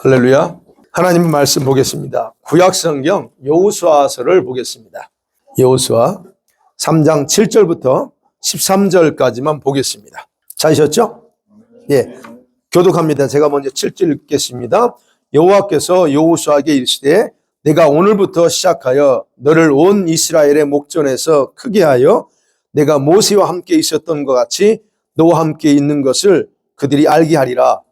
할렐루야. 하나님의 말씀 보겠습니다. 구약성경 여호수아서를 보겠습니다. 여호수아 3장 7절부터 13절까지만 보겠습니다. 찾으셨죠? 예. 교독합니다. 제가 먼저 7절 읽겠습니다. 여호와께서 여호수아에게 이르시되 내가 오늘부터 시작하여 너를 온 이스라엘의 목전에서 크게 하여 내가 모세와 함께 있었던 것 같이 너와 함께 있는 것을 그들이 알게 하리라.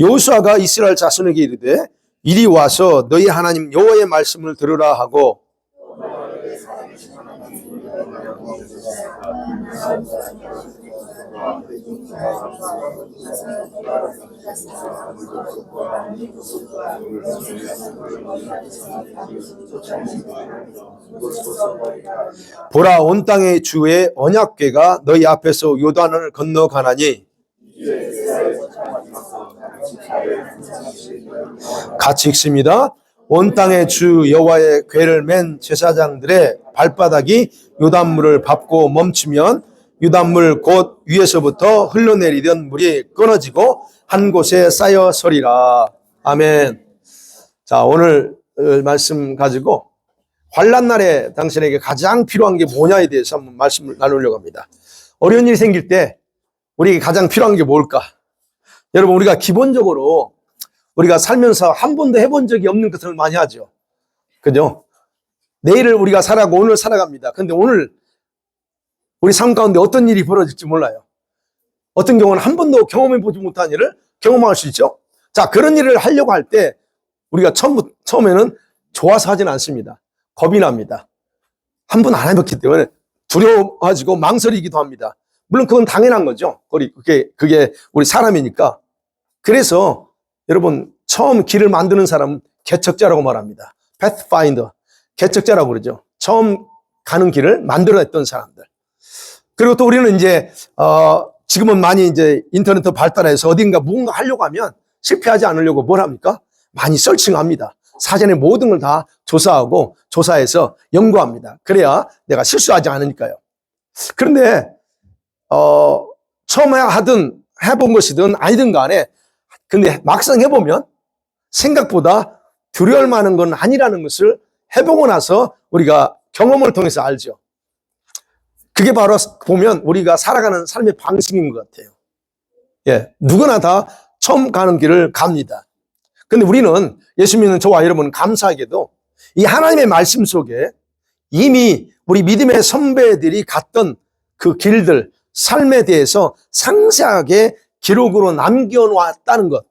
여호수아가 이스라엘 자손에게 이르되 이리 와서 너희 하나님 여호와의 말씀을 들으라 하고 보라 온 땅의 주의 언약궤가 너희 앞에서 요단을 건너가나니 같이 읽습니다. 온 땅의 주 여호와의 궤를 맨 제사장들의 발바닥이 요단물을 밟고 멈추면 요단물 곧 위에서부터 흘러내리던 물이 끊어지고 한 곳에 쌓여 서리라. 아멘. 자, 오늘 말씀 가지고 환난날에 당신에게 가장 필요한 게 뭐냐에 대해서 한번 말씀을 나누려고 합니다. 어려운 일이 생길 때 우리에게 가장 필요한 게 뭘까? 여러분, 우리가 기본적으로 우리가 살면서 한 번도 해본 적이 없는 것을 많이 하죠. 그죠? 내일을 우리가 살아가고 오늘 살아갑니다. 근데 오늘 우리 삶 가운데 어떤 일이 벌어질지 몰라요. 어떤 경우는 한 번도 경험해보지 못한 일을 경험할 수 있죠. 자, 그런 일을 하려고 할 때 우리가 처음에는 좋아서 하진 않습니다. 겁이 납니다. 한 번 안 해봤기 때문에 두려워가지고 망설이기도 합니다. 물론 그건 당연한 거죠. 그게 우리 사람이니까. 그래서 여러분, 처음 길을 만드는 사람은 개척자라고 말합니다. pathfinder, 개척자라고 그러죠. 처음 가는 길을 만들어냈던 사람들. 그리고 또 우리는 이제 지금은 많이 이제 인터넷도 발달해서 어딘가 무언가 하려고 하면 실패하지 않으려고 뭘 합니까? 많이 서칭합니다. 사전에 모든 걸 다 조사하고 조사해서 연구합니다. 그래야 내가 실수하지 않으니까요. 그런데 처음에 하든 해본 것이든 아니든 간에 근데 막상 해보면 생각보다 두려울 만한 건 아니라는 것을 해보고 나서 우리가 경험을 통해서 알죠. 그게 바로 보면 우리가 살아가는 삶의 방식인 것 같아요. 예, 누구나 다 처음 가는 길을 갑니다. 근데 우리는 예수 믿는 저와 여러분은 감사하게도 이 하나님의 말씀 속에 이미 우리 믿음의 선배들이 갔던 그 길들, 삶에 대해서 상세하게 기록으로 남겨놓았다는 것.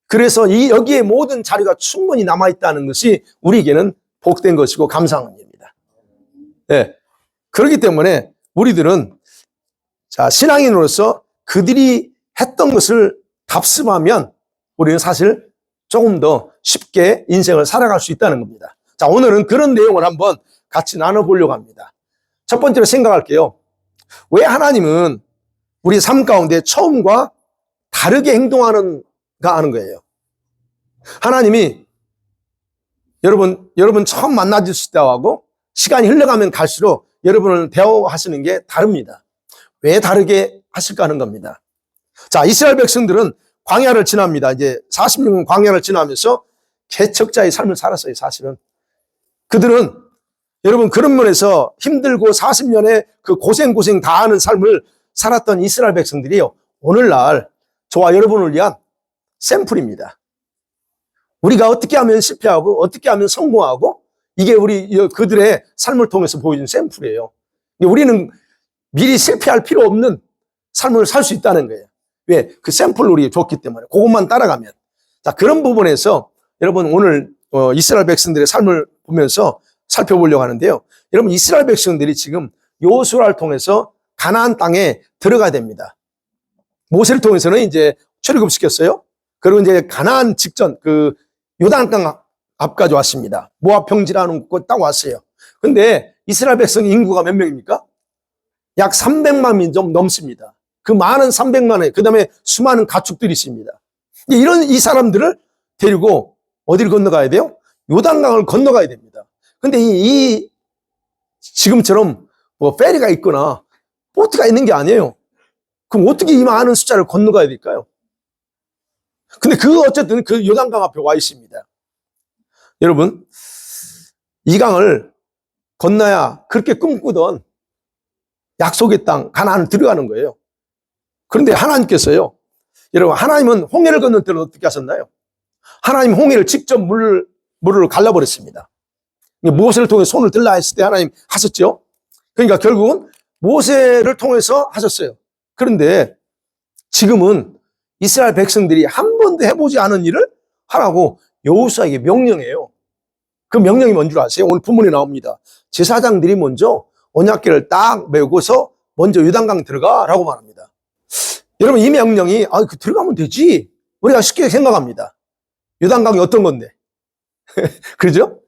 그래서 여기에 모든 자료가 충분히 남아있다는 것이 우리에게는 복된 것이고 감사한 일입니다. 네. 그렇기 때문에 우리들은 자, 신앙인으로서 그들이 했던 것을 답습하면 우리는 사실 조금 더 쉽게 인생을 살아갈 수 있다는 겁니다. 자, 오늘은 그런 내용을 한번 같이 나눠보려고 합니다. 첫 번째로 생각할게요. 왜 하나님은 우리 삶 가운데 처음과 다르게 행동하는 거예요. 하나님이 여러분 처음 만나주실 때하고 시간이 흘러가면 갈수록 여러분을 대화하시는 게 다릅니다. 왜 다르게 하실까 하는 겁니다. 자, 이스라엘 백성들은 광야를 지납니다. 이제 40년 광야를 지나면서 개척자의 삶을 살았어요, 사실은. 그들은 여러분 그런 면에서 힘들고 40년의 그 고생 다 하는 삶을 살았던 이스라엘 백성들이요. 오늘날 저와 여러분을 위한 샘플입니다. 우리가 어떻게 하면 실패하고 어떻게 하면 성공하고 이게 그들의 삶을 통해서 보여준 샘플이에요. 우리는 미리 실패할 필요 없는 삶을 살 수 있다는 거예요. 왜? 그 샘플을 우리가 줬기 때문에. 그것만 따라가면. 자, 그런 부분에서 여러분 오늘 이스라엘 백성들의 삶을 보면서 살펴보려고 하는데요. 여러분 이스라엘 백성들이 지금 여호수아를 통해서 가나안 땅에 들어가야 됩니다. 모세를 통해서는 이제 출애굽시켰어요. 그리고 이제 가나안 직전 그 요단강 앞까지 왔습니다. 모압 평지라는 곳 딱 왔어요. 근데 이스라엘 백성 인구가 몇 명입니까? 약 300만이 좀 넘습니다. 그 많은 300만에 그다음에 수많은 가축들이 있습니다. 이런 이 사람들을 데리고 어디를 건너가야 돼요? 요단강을 건너가야 됩니다. 근데 지금처럼 뭐 페리가 있거나 보트가 있는 게 아니에요. 그럼 어떻게 이 많은 숫자를 건너가야 될까요? 근데 어쨌든 그 요단강 앞에 와 있습니다. 여러분, 이 강을 건너야 그렇게 꿈꾸던 약속의 땅 가나안을 들어가는 거예요. 그런데 하나님께서요, 여러분, 하나님은 홍해를 건널 때는 어떻게 하셨나요? 하나님 홍해를 직접 물을 갈라버렸습니다. 모세를 통해 손을 들라 했을 때 하나님 하셨죠. 그러니까 결국은 모세를 통해서 하셨어요. 그런데 지금은 이스라엘 백성들이 한 번도 해보지 않은 일을 하라고 여호수아에게 명령해요. 그 명령이 뭔 줄 아세요? 오늘 본문에 나옵니다. 제사장들이 먼저 언약궤를 딱 메고서 먼저 요단강 들어가라고 말합니다. 여러분, 이 명령이 들어가면 되지, 우리가 쉽게 생각합니다. 요단강이 어떤 건데? 그죠?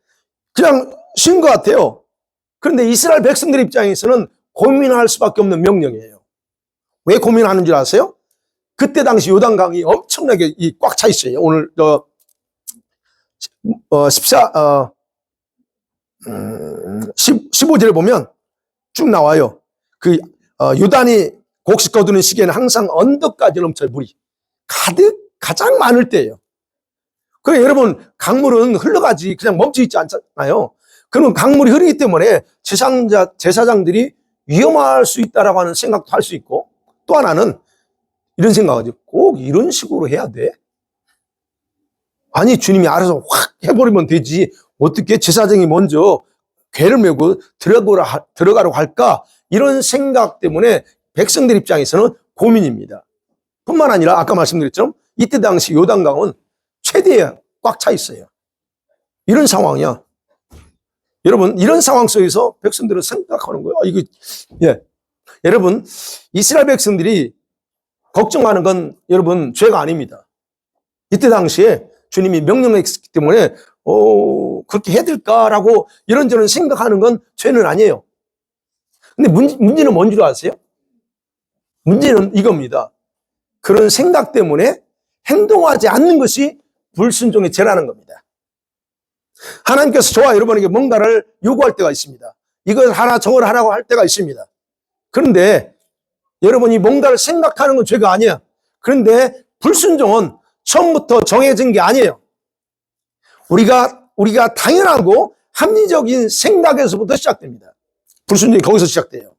그냥 쉬운 것 같아요. 그런데 이스라엘 백성들 입장에서는 고민할 수밖에 없는 명령이에요. 왜 고민하는 줄 아세요? 그때 당시 요단강이 엄청나게 꽉 차 있어요. 오늘 15절에 보면 쭉 나와요. 요단이 곡식 거두는 시기에는 항상 언덕까지 넘쳐요. 물이 가장 많을 때예요. 그래, 여러분, 강물은 흘러가지 그냥 멈춰 있지 않잖아요. 그러면 강물이 흐르기 때문에 제사장들이 위험할 수 있다라고 하는 생각도 할 수 있고, 또 하나는 이런 생각이죠. 꼭 이런 식으로 해야 돼? 아니, 주님이 알아서 확 해버리면 되지, 어떻게 제사장이 먼저 궤를 메고 들어가라고 할까? 이런 생각 때문에 백성들 입장에서는 고민입니다. 뿐만 아니라 아까 말씀드렸죠, 이때 당시 요단강은 최대에 꽉 차 있어요. 이런 상황이야. 여러분, 이런 상황 속에서 백성들은 생각하는 거예요. 여러분, 이스라엘 백성들이 걱정하는 건 여러분 죄가 아닙니다. 이때 당시에 주님이 명령했기 때문에 그렇게 해야 될까라고 이런저런 생각하는 건 죄는 아니에요. 근데 문제는 뭔 줄 아세요? 문제는 이겁니다. 그런 생각 때문에 행동하지 않는 것이 불순종의 죄라는 겁니다. 하나님께서 저와 여러분에게 뭔가를 요구할 때가 있습니다. 이걸 하라 저걸 하라고 할 때가 있습니다. 그런데 여러분이 뭔가를 생각하는 건 죄가 아니야. 그런데 불순종은 처음부터 정해진 게 아니에요. 우리가 당연하고 합리적인 생각에서부터 시작됩니다. 불순종이 거기서 시작돼요.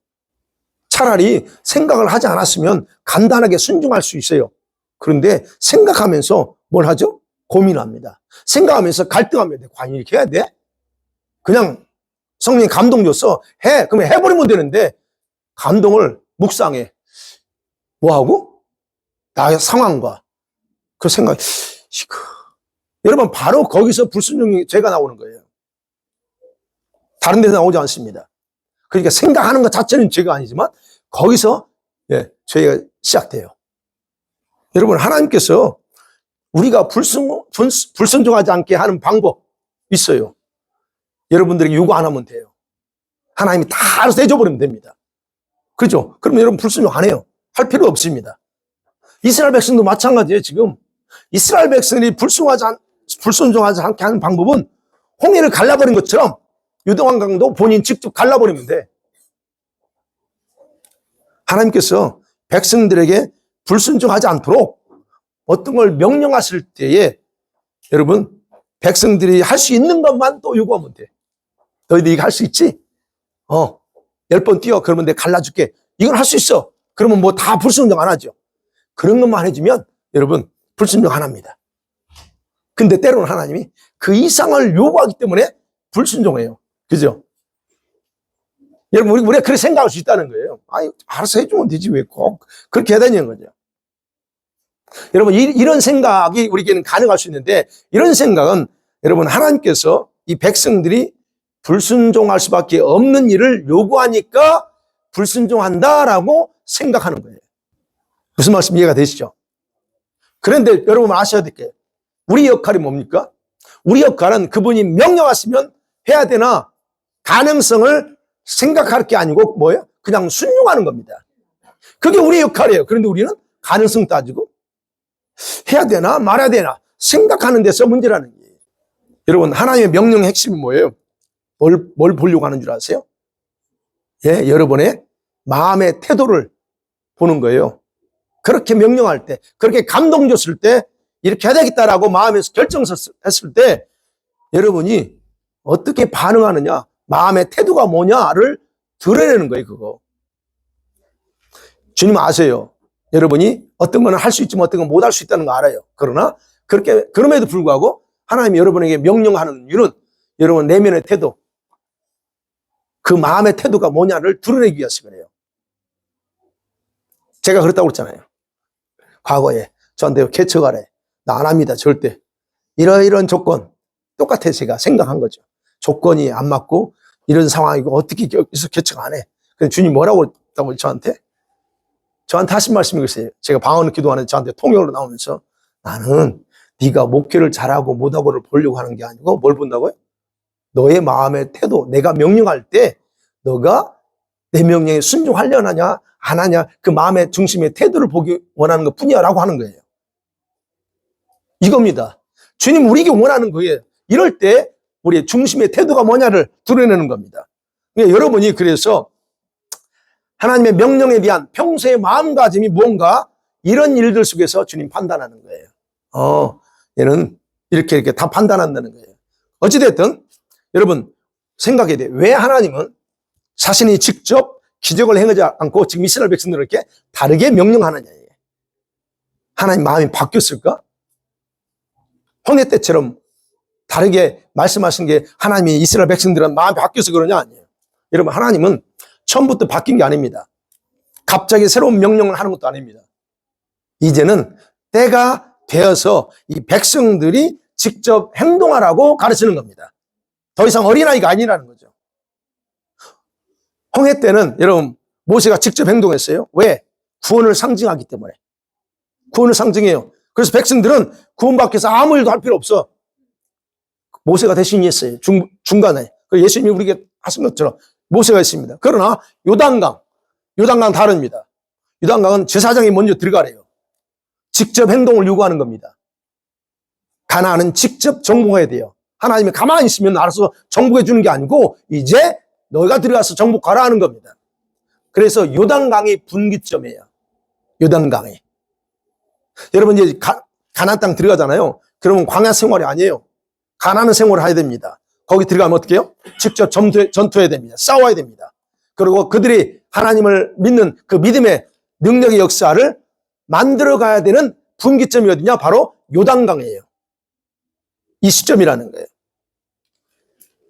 차라리 생각을 하지 않았으면 간단하게 순종할 수 있어요. 그런데 생각하면서 뭘 하죠? 고민합니다. 생각하면서 갈등합니다. 과연 이렇게 해야 돼? 그냥 성령이 감동 줬어. 해. 그러면 해버리면 되는데 감동을 묵상해. 뭐하고? 나의 상황과 그 생각. 여러분, 바로 거기서 불순종의 죄가 나오는 거예요. 다른 데서 나오지 않습니다. 그러니까 생각하는 것 자체는 죄가 아니지만 거기서 죄가 시작돼요. 여러분, 하나님께서 우리가 불순종하지 않게 하는 방법 있어요. 여러분들에게 요구 안 하면 돼요. 하나님이 다 알아서 해줘버리면 됩니다. 그죠? 그럼 여러분 불순종 안 해요. 할 필요 없습니다. 이스라엘 백성도 마찬가지예요. 지금 이스라엘 백성이 불순종하지 않게 하는 방법은 홍해를 갈라버린 것처럼 요단강도 본인 직접 갈라버리면 돼. 하나님께서 백성들에게 불순종하지 않도록 어떤 걸 명령하실 때에 여러분 백성들이 할 수 있는 것만 또 요구하면 돼. 너희들 이거 할 수 있지? 10번 뛰어. 그러면 내가 갈라줄게. 이건 할 수 있어. 그러면 뭐 다 불순종 안 하죠. 그런 것만 해주면 여러분 불순종 안 합니다. 근데 때로는 하나님이 그 이상을 요구하기 때문에 불순종해요. 그죠? 여러분, 우리가 그렇게 생각할 수 있다는 거예요. 아니, 알아서 해주면 되지. 왜 꼭 그렇게 해야 되냐는 거죠. 여러분, 이런 생각이 우리에게는 가능할 수 있는데, 이런 생각은 여러분, 하나님께서 이 백성들이 불순종할 수밖에 없는 일을 요구하니까 불순종한다라고 생각하는 거예요. 무슨 말씀 이해가 되시죠? 그런데 여러분 아셔야 될 게, 우리 역할이 뭡니까? 우리 역할은 그분이 명령하시면 해야 되나 가능성을 생각할 게 아니고 뭐예요? 그냥 순종하는 겁니다. 그게 우리의 역할이에요. 그런데 우리는 가능성 따지고 해야 되나 말아야 되나 생각하는 데서 문제라는 거예요. 여러분, 하나님의 명령의 핵심이 뭐예요? 뭘 보려고 하는 줄 아세요? 예, 여러분의 마음의 태도를 보는 거예요. 그렇게 명령할 때, 그렇게 감동 줬을 때, 이렇게 해야 되겠다라고 마음에서 결정했을 때, 여러분이 어떻게 반응하느냐, 마음의 태도가 뭐냐를 드러내는 거예요, 그거. 주님 아세요. 여러분이 어떤 거는 할 수 있지만 어떤 건 못 할 수 있다는 거 알아요. 그러나, 그럼에도 불구하고 하나님이 여러분에게 명령하는 이유는 여러분 내면의 태도, 그 마음의 태도가 뭐냐를 드러내기 위해서 그래요. 제가 그렇다고 그랬잖아요. 과거에 저한테 개척하래. 나 안 합니다. 절대. 이런 조건 똑같아 제가 생각한 거죠. 조건이 안 맞고 이런 상황이고 어떻게 여기서 개척 안 해. 근데 주님 뭐라고 했다고 저한테 하신 말씀이 글쎄요. 제가 방언 기도하는데 저한테 통역으로 나오면서 나는 네가 목회를 잘하고 못하고를 보려고 하는 게 아니고 뭘 본다고요? 너의 마음의 태도, 내가 명령할 때 너가 내 명령에 순종하려느냐 안 하냐 그 마음의 중심의 태도를 보기 원하는 것 뿐이야 라고 하는 거예요. 이겁니다. 주님 우리에게 원하는 거예요. 이럴 때 우리의 중심의 태도가 뭐냐를 드러내는 겁니다. 그러니까 여러분이 그래서 하나님의 명령에 대한 평소의 마음가짐이 뭔가 이런 일들 속에서 주님 판단하는 거예요. 얘는 이렇게 다 판단한다는 거예요. 어찌됐든 여러분 생각해야 돼요. 왜 하나님은 자신이 직접 기적을 행하지 않고 지금 이스라엘 백성들에게 다르게 명령하느냐. 하나님 마음이 바뀌었을까? 홍해 때처럼 다르게 말씀하신 게 하나님이 이스라엘 백성들은 마음이 바뀌어서 그러냐? 아니에요. 여러분 하나님은 처음부터 바뀐 게 아닙니다. 갑자기 새로운 명령을 하는 것도 아닙니다. 이제는 때가 되어서 이 백성들이 직접 행동하라고 가르치는 겁니다. 더 이상 어린아이가 아니라는 거죠. 홍해 때는 여러분 모세가 직접 행동했어요. 왜? 구원을 상징하기 때문에. 구원을 상징해요. 그래서 백성들은 구원받기 위해서 아무 일도 할 필요 없어. 모세가 대신히 했어요. 중간에. 예수님이 우리에게 하신 것처럼 모세가 했습니다. 그러나 요단강 다릅니다. 요단강은 제사장이 먼저 들어가래요. 직접 행동을 요구하는 겁니다. 가나안은 직접 정복해야 돼요. 하나님이 가만히 있으면 알아서 정복해 주는 게 아니고 이제 너희가 들어가서 정복하라 하는 겁니다. 그래서 요단강이 분기점이에요. 요단강이. 여러분 이제 가나안 땅 들어가잖아요. 그러면 광야 생활이 아니에요. 가나안 생활을 해야 됩니다. 거기 들어가면 어떻게 해요? 직접 전투해야 됩니다. 싸워야 됩니다. 그리고 그들이 하나님을 믿는 그 믿음의 능력의 역사를 만들어 가야 되는 분기점이 어디냐? 바로 요단강이에요. 이 시점이라는 거예요.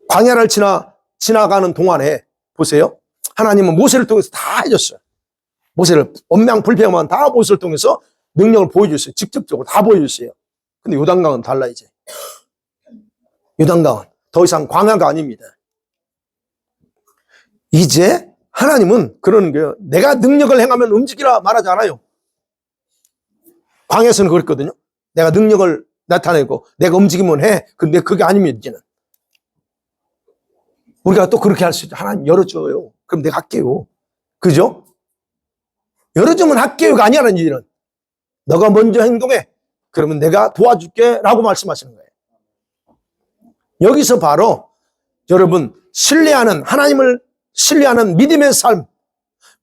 광야를 지나가는 동안에 보세요. 하나님은 모세를 통해서 다 해줬어요. 모세를 엄명불평만 다 모세를 통해서 능력을 보여줬어요. 직접적으로 다 보여줬어요. 근데 요단강은 달라 이제. 요단강은 더 이상 광야가 아닙니다. 이제 하나님은 그러는 거예요. 내가 능력을 행하면 움직이라 말하지 않아요. 광야에서는 그랬거든요. 내가 능력을 나타내고 내가 움직이면 해. 근데 그게 아닙니다. 이제는. 우리가 또 그렇게 할 수 있죠. 하나님 열어줘요. 그럼 내가 할게요. 그죠? 열어주면 할게요가 아니라는 일은 너가 먼저 행동해. 그러면 내가 도와줄게 라고 말씀하시는 거예요. 여기서 바로 여러분 하나님을 신뢰하는 믿음의 삶,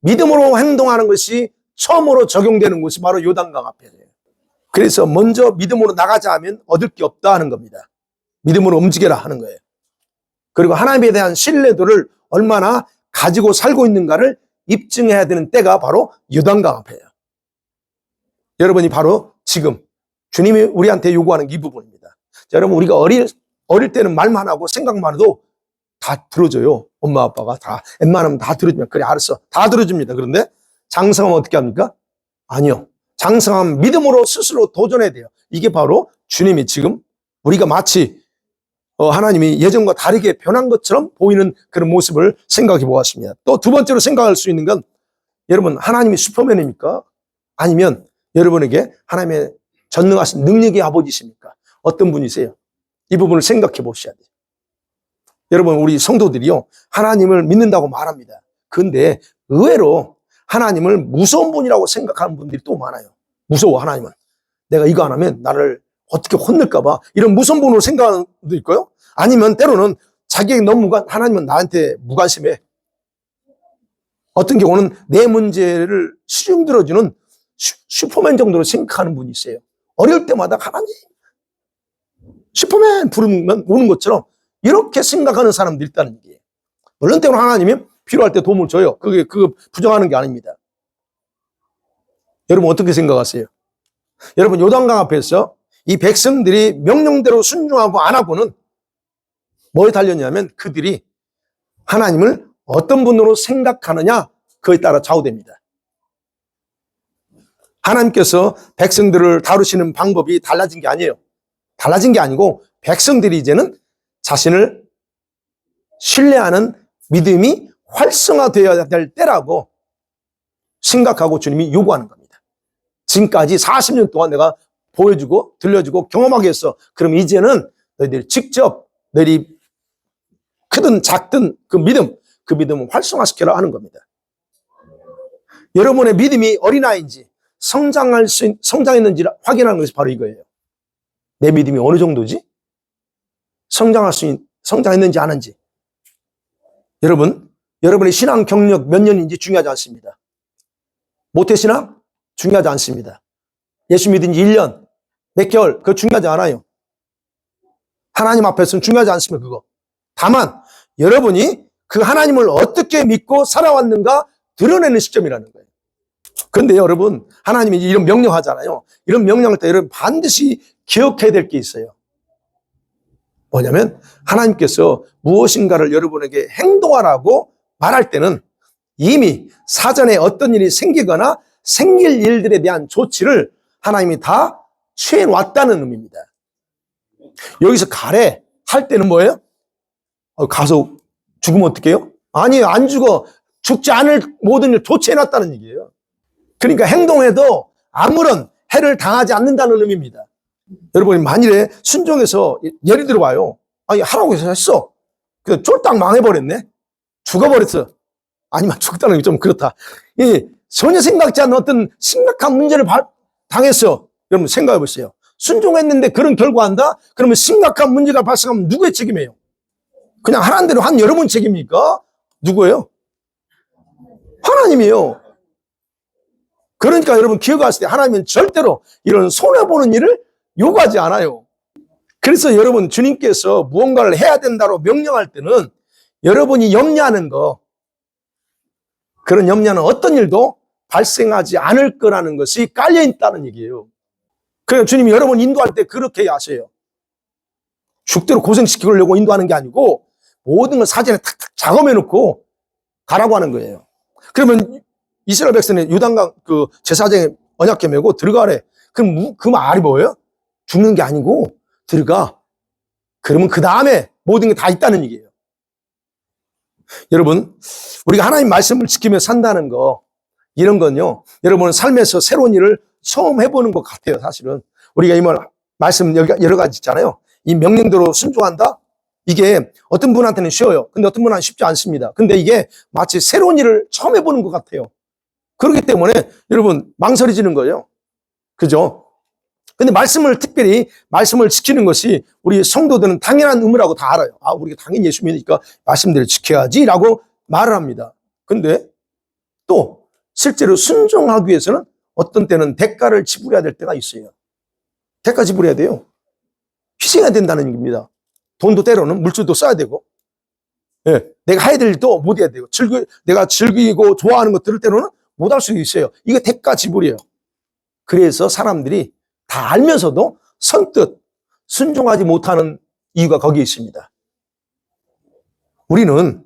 믿음으로 행동하는 것이 처음으로 적용되는 곳이 바로 요단강 앞이에요. 그래서 먼저 믿음으로 나가자 하면 얻을 게 없다 하는 겁니다. 믿음으로 움직여라 하는 거예요. 그리고 하나님에 대한 신뢰도를 얼마나 가지고 살고 있는가를 입증해야 되는 때가 바로 요단강 앞이에요. 여러분이 바로 지금 주님이 우리한테 요구하는 이 부분입니다. 자, 여러분 우리가 어릴 때는 말만 하고 생각만 해도 다 들어줘요. 엄마 아빠가 다 웬만하면 다 들어주면 그래 알았어 다 들어줍니다. 그런데 장성하면 어떻게 합니까? 아니요. 장성하면 믿음으로 스스로 도전해야 돼요. 이게 바로 주님이 지금 우리가 마치 하나님이 예전과 다르게 변한 것처럼 보이는 그런 모습을 생각해 보았습니다. 또 두 번째로 생각할 수 있는 건 여러분 하나님이 슈퍼맨입니까? 아니면 여러분에게 하나님의 전능하신 능력의 아버지십니까? 어떤 분이세요? 이 부분을 생각해 보셔야 돼요. 여러분 우리 성도들이요 하나님을 믿는다고 말합니다. 그런데 의외로 하나님을 무서운 분이라고 생각하는 분들이 또 많아요. 무서워 하나님은. 내가 이거 안 하면 나를 어떻게 혼낼까 봐 이런 무서운 분으로 생각하는 분도 있고요. 아니면 때로는 자기에게 너무 하나님은 나한테 무관심해. 어떤 경우는 내 문제를 시중 들어주는 슈퍼맨 정도로 생각하는 분이 있어요. 어려울 때마다 하나님, 슈퍼맨 부르면 오는 것처럼 이렇게 생각하는 사람들이 있다는 얘기예요. 물론 때로는 하나님이 필요할 때 도움을 줘요. 그게 부정하는 게 아닙니다. 여러분 어떻게 생각하세요? 여러분 요단강 앞에서 이 백성들이 명령대로 순종하고 안 하고는 뭐에 달렸냐면 그들이 하나님을 어떤 분으로 생각하느냐 그에 따라 좌우됩니다. 하나님께서 백성들을 다루시는 방법이 달라진 게 아니에요. 달라진 게 아니고 백성들이 이제는 자신을 신뢰하는 믿음이 활성화되어야 될 때라고 생각하고 주님이 요구하는 겁니다. 지금까지 40년 동안 내가 보여주고 들려주고 경험하게 했어. 그럼 이제는 너희들이 직접 너희들이 크든 작든 그 믿음을 활성화시켜라 하는 겁니다. 여러분의 믿음이 어린아이인지 성장했는지 확인하는 것이 바로 이거예요. 내 믿음이 어느 정도지? 성장했는지 안 한지. 여러분의 신앙 경력 몇 년인지 중요하지 않습니다. 모태신앙? 중요하지 않습니다. 예수 믿은 지 1년, 몇 개월, 그거 중요하지 않아요. 하나님 앞에서는 중요하지 않습니다, 그거. 다만, 여러분이 그 하나님을 어떻게 믿고 살아왔는가 드러내는 시점이라는 거예요. 그런데 여러분, 하나님이 이런 명령하잖아요. 이런 명령할 때 여러분 반드시 기억해야 될 게 있어요. 뭐냐면, 하나님께서 무엇인가를 여러분에게 행동하라고 말할 때는 이미 사전에 어떤 일이 생기거나 생길 일들에 대한 조치를 하나님이 다 취해놨다는 의미입니다. 여기서 가래 할 때는 뭐예요? 가서 죽으면 어떡해요? 아니에요. 안 죽어. 죽지 않을 모든 일 조치해놨다는 얘기예요. 그러니까 행동해도 아무런 해를 당하지 않는다는 의미입니다. 여러분이 만일에 순종해서 예를 들어봐요. 아니 하라고 해서 했어. 근데 쫄딱 망해버렸네. 죽어버렸어. 아니면 죽다는 게 좀 그렇다. 전혀 생각지 않는 어떤 심각한 문제를 당했어. 여러분 생각해 보세요. 순종했는데 그런 결과한다? 그러면 심각한 문제가 발생하면 누구의 책임이에요? 그냥 하라는 대로 한 여러분 책임입니까? 누구예요? 하나님이에요. 그러니까 여러분 기억하실 때 하나님은 절대로 이런 손해보는 일을 요구하지 않아요. 그래서 여러분 주님께서 무언가를 해야 된다고 명령할 때는 여러분이 염려하는 거, 그런 염려는 어떤 일도 발생하지 않을 거라는 것이 깔려있다는 얘기예요. 그러니까 주님이 여러분 인도할 때 그렇게 하세요. 죽도록 고생시키려고 인도하는 게 아니고 모든 걸 사전에 탁탁 작업해놓고 가라고 하는 거예요. 그러면 이스라엘 백성이 요단강 그 제사장에 언약궤 메고 들어가래. 그럼 그 말이 뭐예요? 죽는 게 아니고 들어가. 그러면 그 다음에 모든 게 다 있다는 얘기예요. 여러분, 우리가 하나님 말씀을 지키며 산다는 거, 이런 건요, 여러분은 삶에서 새로운 일을 처음 해보는 것 같아요, 사실은. 우리가 이 말씀 여러 가지 있잖아요. 이 명령대로 순종한다? 이게 어떤 분한테는 쉬워요. 근데 어떤 분한테는 쉽지 않습니다. 근데 이게 마치 새로운 일을 처음 해보는 것 같아요. 그렇기 때문에 여러분, 망설여지는 거예요. 그죠? 근데 특별히 말씀을 지키는 것이 우리 성도들은 당연한 의무라고 다 알아요. 우리가 당연히 예수 믿으니까 말씀대로 지켜야지 라고 말을 합니다. 근데 또 실제로 순종하기 위해서는 어떤 때는 대가를 지불해야 될 때가 있어요. 대가 지불해야 돼요. 희생해야 된다는 얘기입니다. 돈도 때로는 물질도 써야 되고, 내가 해야 될 일도 못 해야 되고, 내가 즐기고 좋아하는 것들을 때로는 못 할 수 있어요. 이게 대가 지불이에요. 그래서 사람들이 다 알면서도 선뜻 순종하지 못하는 이유가 거기에 있습니다. 우리는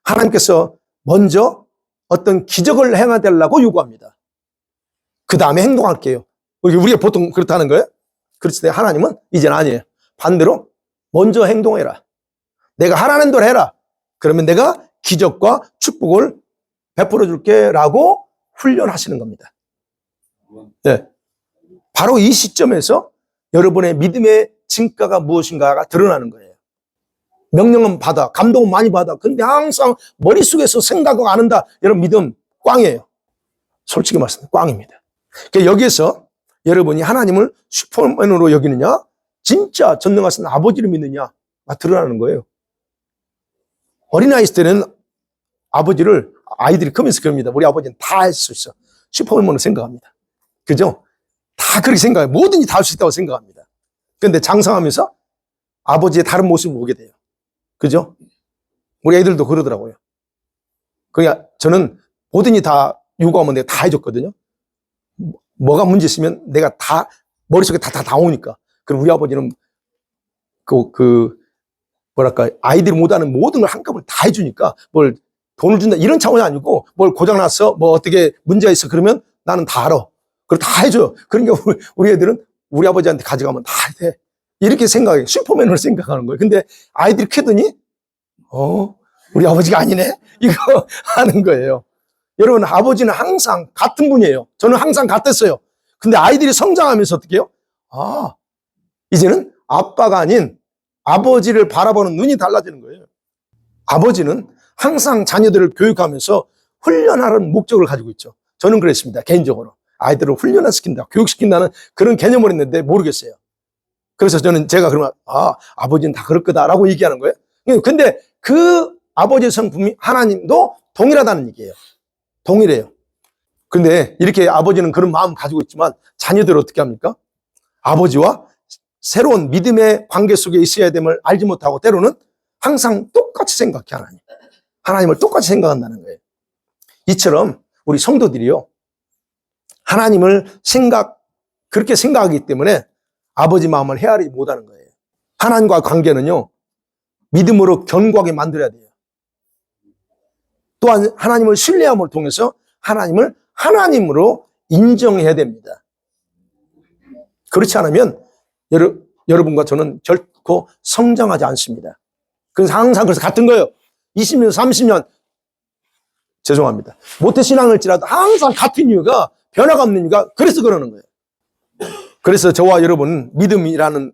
하나님께서 먼저 어떤 기적을 행하달라고 요구합니다. 그 다음에 행동할게요. 우리가 보통 그렇다는 거예요. 그렇을 때 하나님은 이제는 아니에요. 반대로 먼저 행동해라. 내가 하라는 대로 해라. 그러면 내가 기적과 축복을 베풀어 줄게 라고 훈련하시는 겁니다. 네. 바로 이 시점에서 여러분의 믿음의 진가가 무엇인가가 드러나는 거예요. 명령은 받아, 감동은 많이 받아. 근데 항상 머릿속에서 생각을 안 한다. 여러분 믿음 꽝이에요. 솔직히 말씀드리면 꽝입니다. 그러니까 여기에서 여러분이 하나님을 슈퍼맨으로 여기느냐, 진짜 전능하신 아버지를 믿느냐가 드러나는 거예요. 어린아이 때는 아버지를 아이들이 크면서 그럽니다. 우리 아버지는 다 할 수 있어. 슈퍼맨으로 생각합니다. 그죠? 다 그렇게 생각해요. 뭐든지 다 할 수 있다고 생각합니다. 그런데 장성하면서 아버지의 다른 모습을 보게 돼요. 그죠? 우리 애들도 그러더라고요. 그러니까 저는 뭐든지 다 요구하면 내가 다 해줬거든요. 뭐가 문제 있으면 내가 다 머릿속에 다 나오니까. 그럼 우리 아버지는 뭐랄까, 아이들이 못하는 모든 걸 한꺼번에 다 해주니까 뭘 돈을 준다 이런 차원이 아니고 뭘 고장났어 뭐 어떻게 문제가 있어 그러면 나는 다 알아. 그걸 다 해줘요. 그러니까 우리 애들은 우리 아버지한테 가져가면 다 돼. 이렇게 생각해. 슈퍼맨으로 생각하는 거예요. 근데 아이들이 크더니 우리 아버지가 아니네? 이거 하는 거예요. 여러분, 아버지는 항상 같은 분이에요. 저는 항상 같았어요. 근데 아이들이 성장하면서 어떻게 해요? 이제는 아빠가 아닌 아버지를 바라보는 눈이 달라지는 거예요. 아버지는 항상 자녀들을 교육하면서 훈련하는 목적을 가지고 있죠. 저는 그랬습니다. 개인적으로. 아이들을 훈련시킨다, 교육시킨다는 그런 개념을 했는데 모르겠어요. 그래서 제가 그러면, 아버지는 다 그럴 거다라고 얘기하는 거예요. 근데 그 아버지의 성품이 하나님도 동일하다는 얘기예요. 동일해요. 근데 이렇게 아버지는 그런 마음 가지고 있지만 자녀들을 어떻게 합니까? 아버지와 새로운 믿음의 관계 속에 있어야 됨을 알지 못하고 때로는 항상 똑같이 생각해, 하나님을 똑같이 생각한다는 거예요. 이처럼 우리 성도들이요, 하나님을 그렇게 생각하기 때문에 아버지 마음을 헤아리지 못하는 거예요. 하나님과 관계는요, 믿음으로 견고하게 만들어야 돼요. 또한 하나님을 신뢰함을 통해서 하나님을 하나님으로 인정해야 됩니다. 그렇지 않으면 여러분과 저는 결코 성장하지 않습니다. 그래서 항상 같은 거예요. 20년, 30년 죄송합니다. 모태신앙일지라도 항상 같은 이유가 변화가 없는 이유가 그래서 그러는 거예요. 그래서 저와 여러분 믿음이라는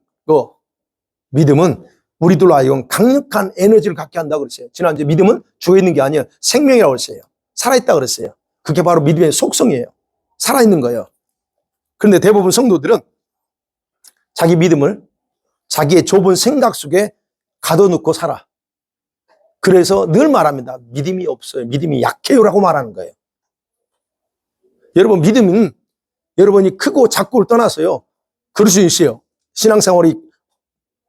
믿음은 우리들로 하여금 강력한 에너지를 갖게 한다고 그랬어요. 지난주에 믿음은 죽어 있는 게 아니에요. 생명이라고 그랬어요. 살아있다고 그랬어요. 그게 바로 믿음의 속성이에요. 살아있는 거예요. 그런데 대부분 성도들은 자기 믿음을 자기의 좁은 생각 속에 가둬놓고 살아. 그래서 늘 말합니다. 믿음이 없어요. 믿음이 약해요라고 말하는 거예요. 여러분, 믿음은 여러분이 크고 작고를 떠나서요, 그럴 수 있어요. 신앙생활이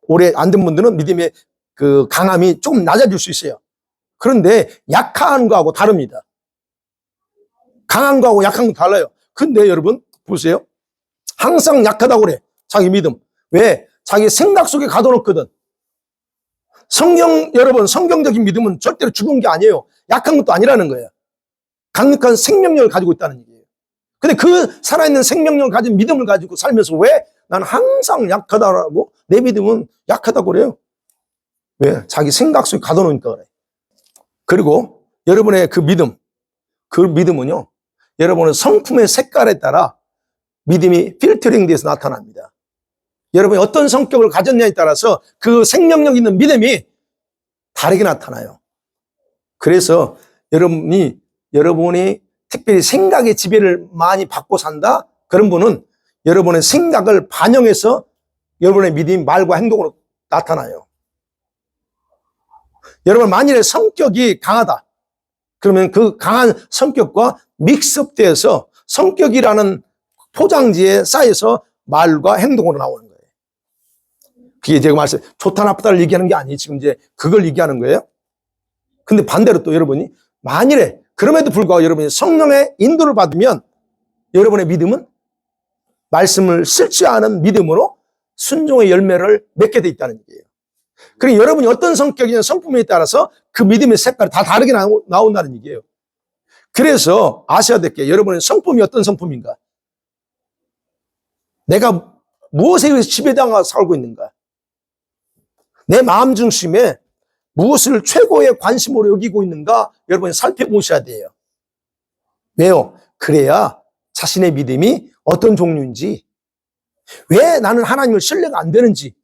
오래 안 된 분들은 믿음의 그 강함이 조금 낮아질 수 있어요. 그런데 약한 거하고 다릅니다. 강한 거하고 약한 건 달라요. 근데 여러분 보세요. 항상 약하다고 그래. 자기 믿음. 왜? 자기 생각 속에 가둬놓거든. 여러분, 성경적인 믿음은 절대로 죽은 게 아니에요. 약한 것도 아니라는 거예요. 강력한 생명력을 가지고 있다는 얘기예요. 근데 그 살아있는 생명력을 가진 믿음을 가지고 살면서 왜? 나는 항상 약하다라고, 내 믿음은 약하다고 그래요. 왜? 자기 생각 속에 가둬놓으니까 그래. 그리고 여러분의 그 믿음은요, 여러분의 성품의 색깔에 따라 믿음이 필터링 돼서 나타납니다. 여러분이 어떤 성격을 가졌냐에 따라서 그 생명력 있는 믿음이 다르게 나타나요. 그래서 여러분이 특별히 생각의 지배를 많이 받고 산다? 그런 분은 여러분의 생각을 반영해서 여러분의 믿음이 말과 행동으로 나타나요. 여러분, 만일에 성격이 강하다. 그러면 그 강한 성격과 믹스업돼서 성격이라는 포장지에 쌓여서 말과 행동으로 나오는 거예요. 그게 제가 좋다 나쁘다를 얘기하는 게 아니에요. 지금 이제 그걸 얘기하는 거예요. 근데 반대로 또 여러분이 만일에 그럼에도 불구하고 여러분이 성령의 인도를 받으면 여러분의 믿음은 말씀을 싫지 않은 믿음으로 순종의 열매를 맺게 돼 있다는 얘기예요. 그러니까 여러분이 어떤 성격이냐 성품에 따라서 그 믿음의 색깔이 다 다르게 나온다는 얘기예요. 그래서 아셔야 될 게 여러분의 성품이 어떤 성품인가? 내가 무엇에 의해서 지배당하고 살고 있는가? 내 마음 중심에 무엇을 최고의 관심으로 여기고 있는가? 여러분이 살펴보셔야 돼요. 왜요? 그래야 자신의 믿음이 어떤 종류인지, 왜 나는 하나님을 신뢰가 안 되는지,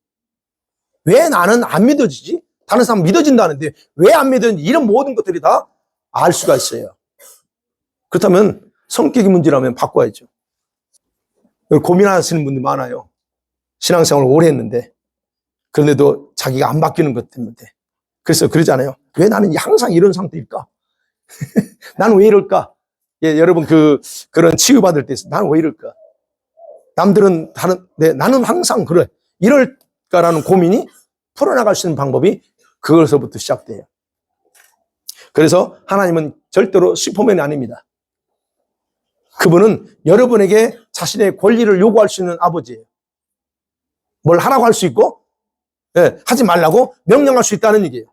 왜 나는 안 믿어지지? 다른 사람 믿어진다는데 왜 안 믿어지는지, 이런 모든 것들이 다 알 수가 있어요. 그렇다면 성격이 문제라면 바꿔야죠. 고민하시는 분들 많아요. 신앙생활을 오래 했는데 그런데도 자기가 안 바뀌는 것 때문에. 그래서 그러잖아요. 왜 나는 항상 이런 상태일까? 나는 왜 이럴까? 예, 여러분 그런 치유받을 때 나는 왜 이럴까? 남들은 다른데 나는 항상 그래. 이럴까라는 고민이 풀어나갈 수 있는 방법이 그것서부터 시작돼요. 그래서 하나님은 절대로 슈퍼맨이 아닙니다. 그분은 여러분에게 자신의 권리를 요구할 수 있는 아버지예요. 뭘 하라고 할 수 있고, 예, 하지 말라고 명령할 수 있다는 얘기예요.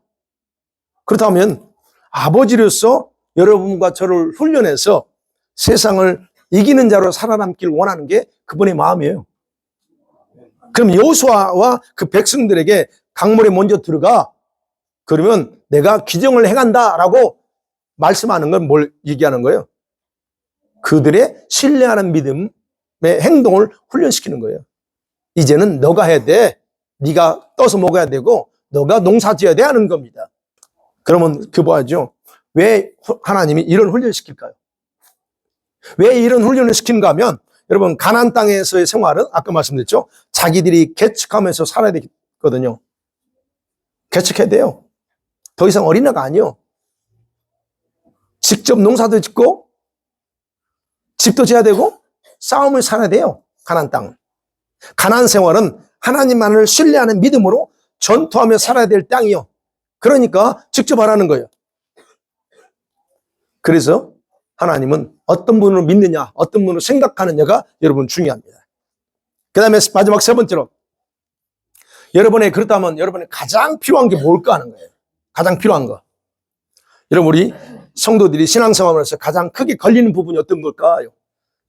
그렇다면 아버지로서 여러분과 저를 훈련해서 세상을 이기는 자로 살아남길 원하는 게 그분의 마음이에요. 그럼 여호수아와 그 백성들에게 강물에 먼저 들어가, 그러면 내가 기정을 행한다라고 말씀하는 건 뭘 얘기하는 거예요? 그들의 신뢰하는 믿음의 행동을 훈련시키는 거예요. 이제는 너가 해야 돼. 네가 떠서 먹어야 되고 너가 농사 지어야 돼 하는 겁니다. 그러면 그 뭐하죠? 왜 하나님이 이런 훈련을 시킬까요? 왜 이런 훈련을 시키는가 하면, 여러분 가나안 땅에서의 생활은 아까 말씀드렸죠? 자기들이 개척하면서 살아야 되거든요. 개척해야 돼요. 더 이상 어린애가 아니요. 직접 농사도 짓고 집도 지어야 되고 싸움을 살아야 돼요. 가나안 땅. 가나안 생활은 하나님만을 신뢰하는 믿음으로 전투하며 살아야 될 땅이요. 그러니까 직접 하라는 거예요. 그래서 하나님은 어떤 분으로 믿느냐, 어떤 분으로 생각하느냐가 여러분 중요합니다. 그 다음에 마지막 세 번째로, 여러분의 그렇다면 여러분의 가장 필요한 게 뭘까 하는 거예요. 가장 필요한 거. 여러분 우리 성도들이 신앙생활하면서 가장 크게 걸리는 부분이 어떤 걸까요?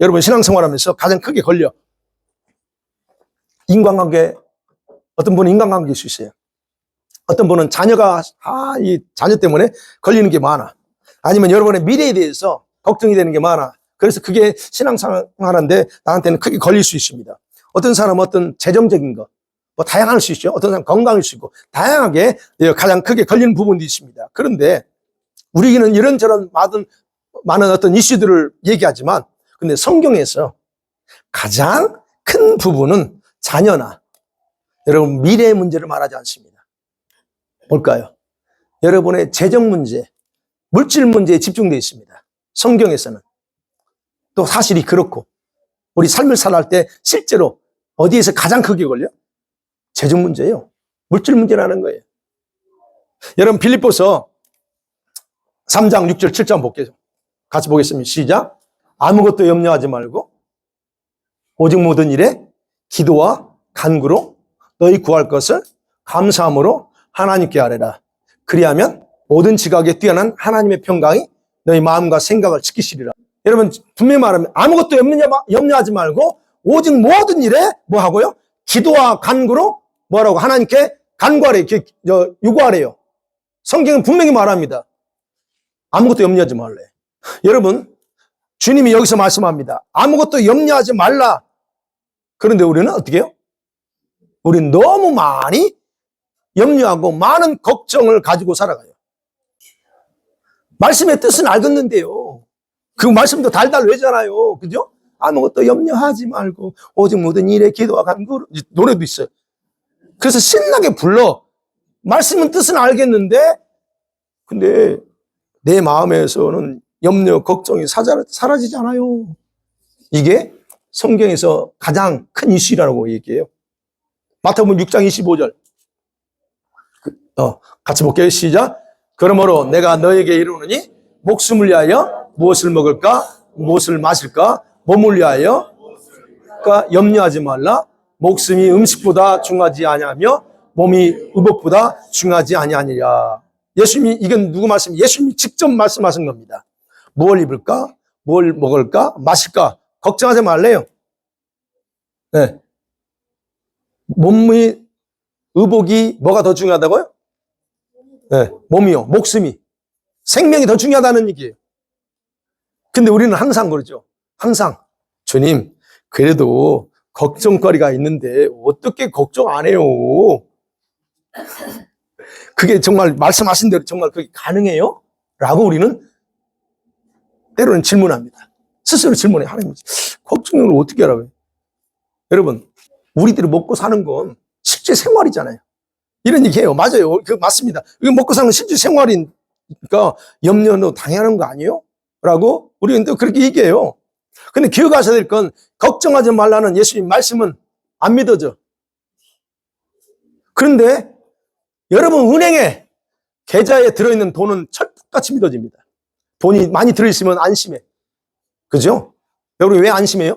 여러분 신앙생활하면서 가장 크게 걸려. 인간관계, 어떤 분은 인간관계일 수 있어요. 어떤 분은 자녀가 이 자녀 때문에 걸리는 게 많아. 아니면 여러분의 미래에 대해서 걱정이 되는 게 많아. 그래서 그게 신앙생활하는데 나한테는 크게 걸릴 수 있습니다. 어떤 사람은 어떤 재정적인 거, 뭐 다양할 수 있죠. 어떤 사람은 건강일 수 있고 다양하게 가장 크게 걸리는 부분도 있습니다. 그런데 우리는 이런저런 많은 어떤 이슈들을 얘기하지만, 근데 성경에서 가장 큰 부분은 자녀나 여러분 미래의 문제를 말하지 않습니다. 뭘까요? 여러분의 재정 문제, 물질 문제에 집중되어 있습니다. 성경에서는. 또 사실이 그렇고 우리 삶을 살아갈 때 실제로 어디에서 가장 크게 걸려? 재정 문제예요. 물질 문제라는 거예요. 여러분 빌립보서 3장 6절 7절 볼게요. 같이 보겠습니다. 시작. 아무것도 염려하지 말고 오직 모든 일에 기도와 간구로 너희 구할 것을 감사함으로 하나님께 아뢰라. 그리하면 모든 지각에 뛰어난 하나님의 평강이 너희 마음과 생각을 지키시리라. 여러분 분명히 말하면 아무것도 염려하지 말고 오직 모든 일에 뭐 하고요? 기도와 간구로 뭐라고? 하나님께 간구하래요. 요구하래요. 성경은 분명히 말합니다. 아무것도 염려하지 말래. 여러분 주님이 여기서 말씀합니다. 아무것도 염려하지 말라. 그런데 우리는 어떻게 해요? 우리는 너무 많이 염려하고 많은 걱정을 가지고 살아가요. 말씀의 뜻은 알겠는데요. 그 말씀도 달달 외잖아요. 그죠? 아무것도 염려하지 말고 오직 모든 일에 기도와 간구. 노래도 있어요. 그래서 신나게 불러. 말씀은 뜻은 알겠는데 근데 내 마음에서는 염려, 걱정이 사라지지 않아요. 이게 성경에서 가장 큰 이슈라고 얘기해요. 마태복음 6장 25절. 같이 볼게요. 시작. 그러므로 내가 너에게 이르노니 목숨을 위하여 무엇을 먹을까? 무엇을 마실까? 몸을 위하여 염려하지 말라. 목숨이 음식보다 중하지 아니하며 몸이 의복보다 중하지 아니하니라. 예수님이, 이건 누구 말씀? 예수님이 직접 말씀하신 겁니다. 뭘 입을까? 뭘 먹을까? 마실까? 걱정하지 말래요. 네. 몸의 의복이 뭐가 더 중요하다고요? 네. 몸이요. 목숨이. 생명이 더 중요하다는 얘기예요. 근데 우리는 항상 그러죠. 항상 주님 그래도 걱정거리가 있는데 어떻게 걱정 안 해요? 그게 정말 말씀하신 대로 정말 그게 가능해요? 라고 우리는 때로는 질문합니다. 스스로 질문해. 하나님 걱정을 어떻게 하라고요? 여러분 우리들이 먹고 사는 건 실제 생활이잖아요. 이런 얘기해요. 맞아요. 그 맞습니다. 이거 먹고 사는 건 실제 생활인 그러니까 염려는 당연한 거 아니에요? 라고 우리는 또 그렇게 얘기해요. 근데 기억하셔야 될 건 걱정하지 말라는 예수님 말씀은 안 믿어져. 그런데 여러분 은행에 계좌에 들어있는 돈은 철떡같이 믿어집니다. 돈이 많이 들어있으면 안심해. 그죠? 여러분 왜 안심해요?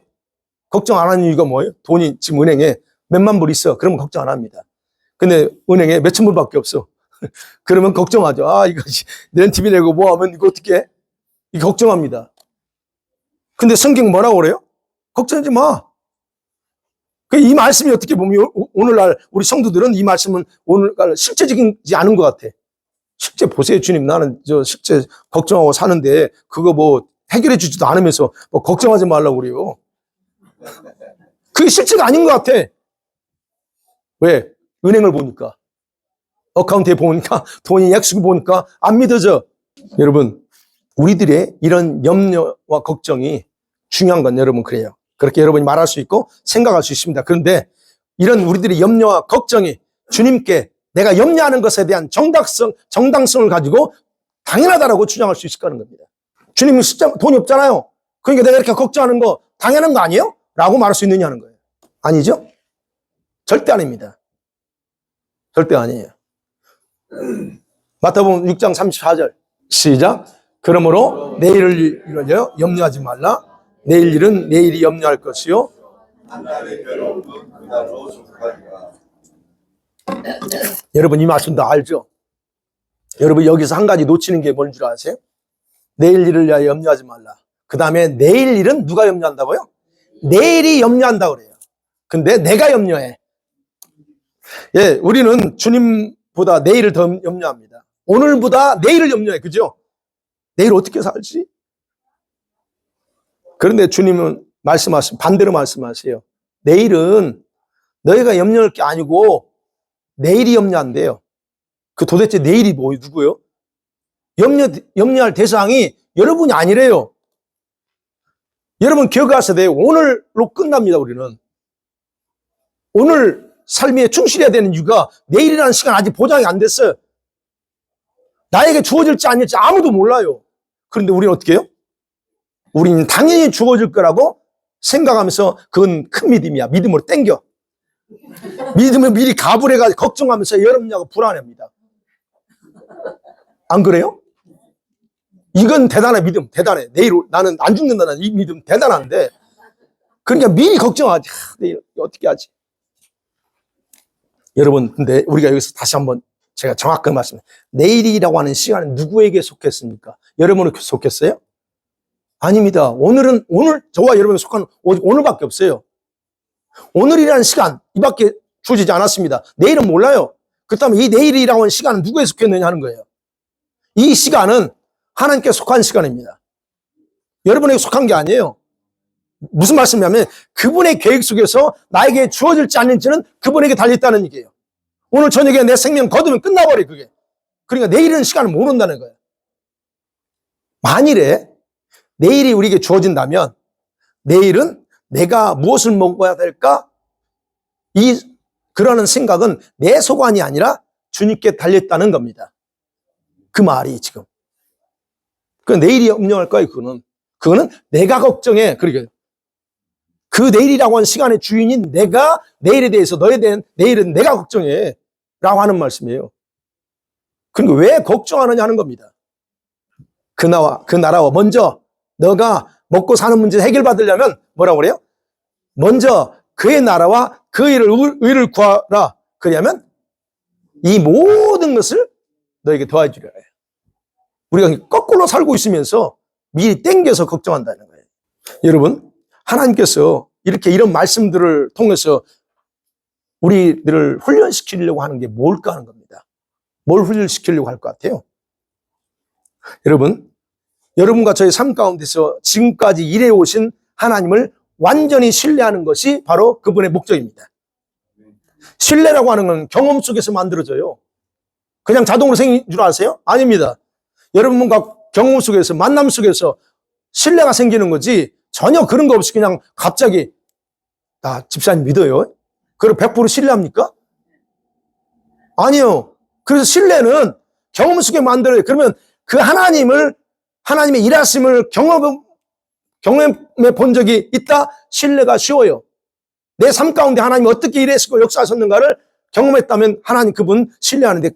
걱정 안 하는 이유가 뭐예요? 돈이 지금 은행에 몇만 불 있어. 그러면 걱정 안 합니다. 근데 은행에 몇천 불밖에 없어. 그러면 걱정하죠. 아, 이거 렌트비 내고 뭐 하면 이거 어떻게 해? 이거 걱정합니다. 근데 성경 뭐라고 그래요? 걱정하지 마. 이 말씀이 어떻게 보면 오늘날 우리 성도들은 이 말씀은 오늘날 실제적이지 않은 것 같아. 실제 보세요, 주님. 나는 실제 걱정하고 사는데 그거 뭐 해결해 주지도 않으면서 뭐 걱정하지 말라고 그래요. 그게 실제가 아닌 것 같아. 왜? 은행을 보니까. 어카운트에 보니까 돈이 약속을 보니까 안 믿어져. 여러분, 우리들의 이런 염려와 걱정이 중요한 건 여러분 그래요. 그렇게 여러분이 말할 수 있고 생각할 수 있습니다. 그런데 이런 우리들의 염려와 걱정이 주님께 내가 염려하는 것에 대한 정당성을 가지고 당연하다라고 주장할 수 있을까 하는 겁니다. 주님은 진짜 돈이 없잖아요. 그러니까 내가 이렇게 걱정하는 거 당연한 거 아니에요? 라고 말할 수 있느냐는 거예요. 아니죠? 절대 아닙니다. 절대 아니에요. 마태복음 6장 34절 시작. 그러므로 내일을 위하여 염려하지 말라. 내일 일은 내일이 염려할 것이요. 여러분 이 말씀 다 알죠? 여러분 여기서 한 가지 놓치는 게 뭔 줄 아세요? 내일 일을 위하여 염려하지 말라. 그 다음에 내일 일은 누가 염려한다고요? 내일이 염려한다고 그래요. 근데 내가 염려해. 예, 우리는 주님보다 내일을 더 염려합니다. 오늘보다 내일을 염려해. 그죠? 내일 어떻게 살지? 그런데 주님은 반대로 말씀하세요. 내일은 너희가 염려할 게 아니고 내일이 염려한대요. 그 도대체 내일이 누구요? 염려할 대상이 여러분이 아니래요. 여러분 기억하셔야 돼요. 오늘로 끝납니다, 우리는. 오늘 삶에 충실해야 되는 이유가 내일이라는 시간 아직 보장이 안 됐어요. 나에게 주어질지 아닐지 아무도 몰라요. 그런데 우리는 어떻게 해요? 우리는 당연히 주어질 거라고 생각하면서 그건 큰 믿음이야. 믿음으로 땡겨. 믿음을 미리 가불해가지고 걱정하면서 염려하고 불안합니다. 안 그래요? 이건 대단해, 믿음. 대단해. 내일 나는 안 죽는다는 이 믿음 대단한데 그러니까 미리 걱정하지. 내일 어떻게 하지? 여러분 근데 우리가 여기서 다시 한번 제가 정확하게 말씀드립니다. 내일이라고 하는 시간은 누구에게 속했습니까? 여러분에게 속했어요? 아닙니다. 오늘 저와 여러분이 속한 오직 오늘밖에 없어요. 오늘이라는 시간 이밖에 주어지지 않았습니다. 내일은 몰라요. 그렇다면 이 내일이라고 하는 시간은 누구에 속했느냐 하는 거예요. 이 시간은 하나님께 속한 시간입니다. 여러분에게 속한 게 아니에요. 무슨 말씀이냐면 그분의 계획 속에서 나에게 주어질지 않을지는 그분에게 달려있다는 얘기예요. 오늘 저녁에 내 생명 거두면 끝나버려 그게. 그러니까 내일은 시간을 모른다는 거예요. 만일에 내일이 우리에게 주어진다면 내일은 내가 무엇을 먹어야 될까? 그러는 생각은 내 소관이 아니라 주님께 달려있다는 겁니다. 그 말이 지금. 그 내일이 염려할 거예요. 그거는 내가 걱정해. 그러니까 그 내일이라고 하는 시간의 주인인 내가 내일에 대해서 너에 대한 내일은 내가 걱정해. 라고 하는 말씀이에요. 그러니까 왜 걱정하느냐 하는 겁니다. 그 나라와 먼저 너가 먹고 사는 문제 해결받으려면 뭐라고 그래요? 먼저 그의 나라와 그 의를 구하라. 그러면 이 모든 것을 너에게 더해주려 해요. 우리가 거꾸로 살고 있으면서 미리 땡겨서 걱정한다는 거예요. 여러분, 하나님께서 이런 말씀들을 통해서 우리들을 훈련시키려고 하는 게 뭘까 하는 겁니다. 뭘 훈련시키려고 할 것 같아요? 여러분과 저의 삶 가운데서 지금까지 일해오신 하나님을 완전히 신뢰하는 것이 바로 그분의 목적입니다. 신뢰라고 하는 건 경험 속에서 만들어져요. 그냥 자동으로 생긴 줄 아세요? 아닙니다. 여러분과 경험 속에서, 만남 속에서 신뢰가 생기는 거지 전혀 그런 거 없이 그냥 갑자기 나 집사님 믿어요. 그걸 100% 신뢰합니까? 아니요. 그래서 신뢰는 경험 속에 만들어요. 그러면 그 하나님의 일하심을 경험해 본 적이 있다? 신뢰가 쉬워요. 내 삶 가운데 하나님이 어떻게 일하시고 역사하셨는가를 경험했다면 하나님 그분 신뢰하는데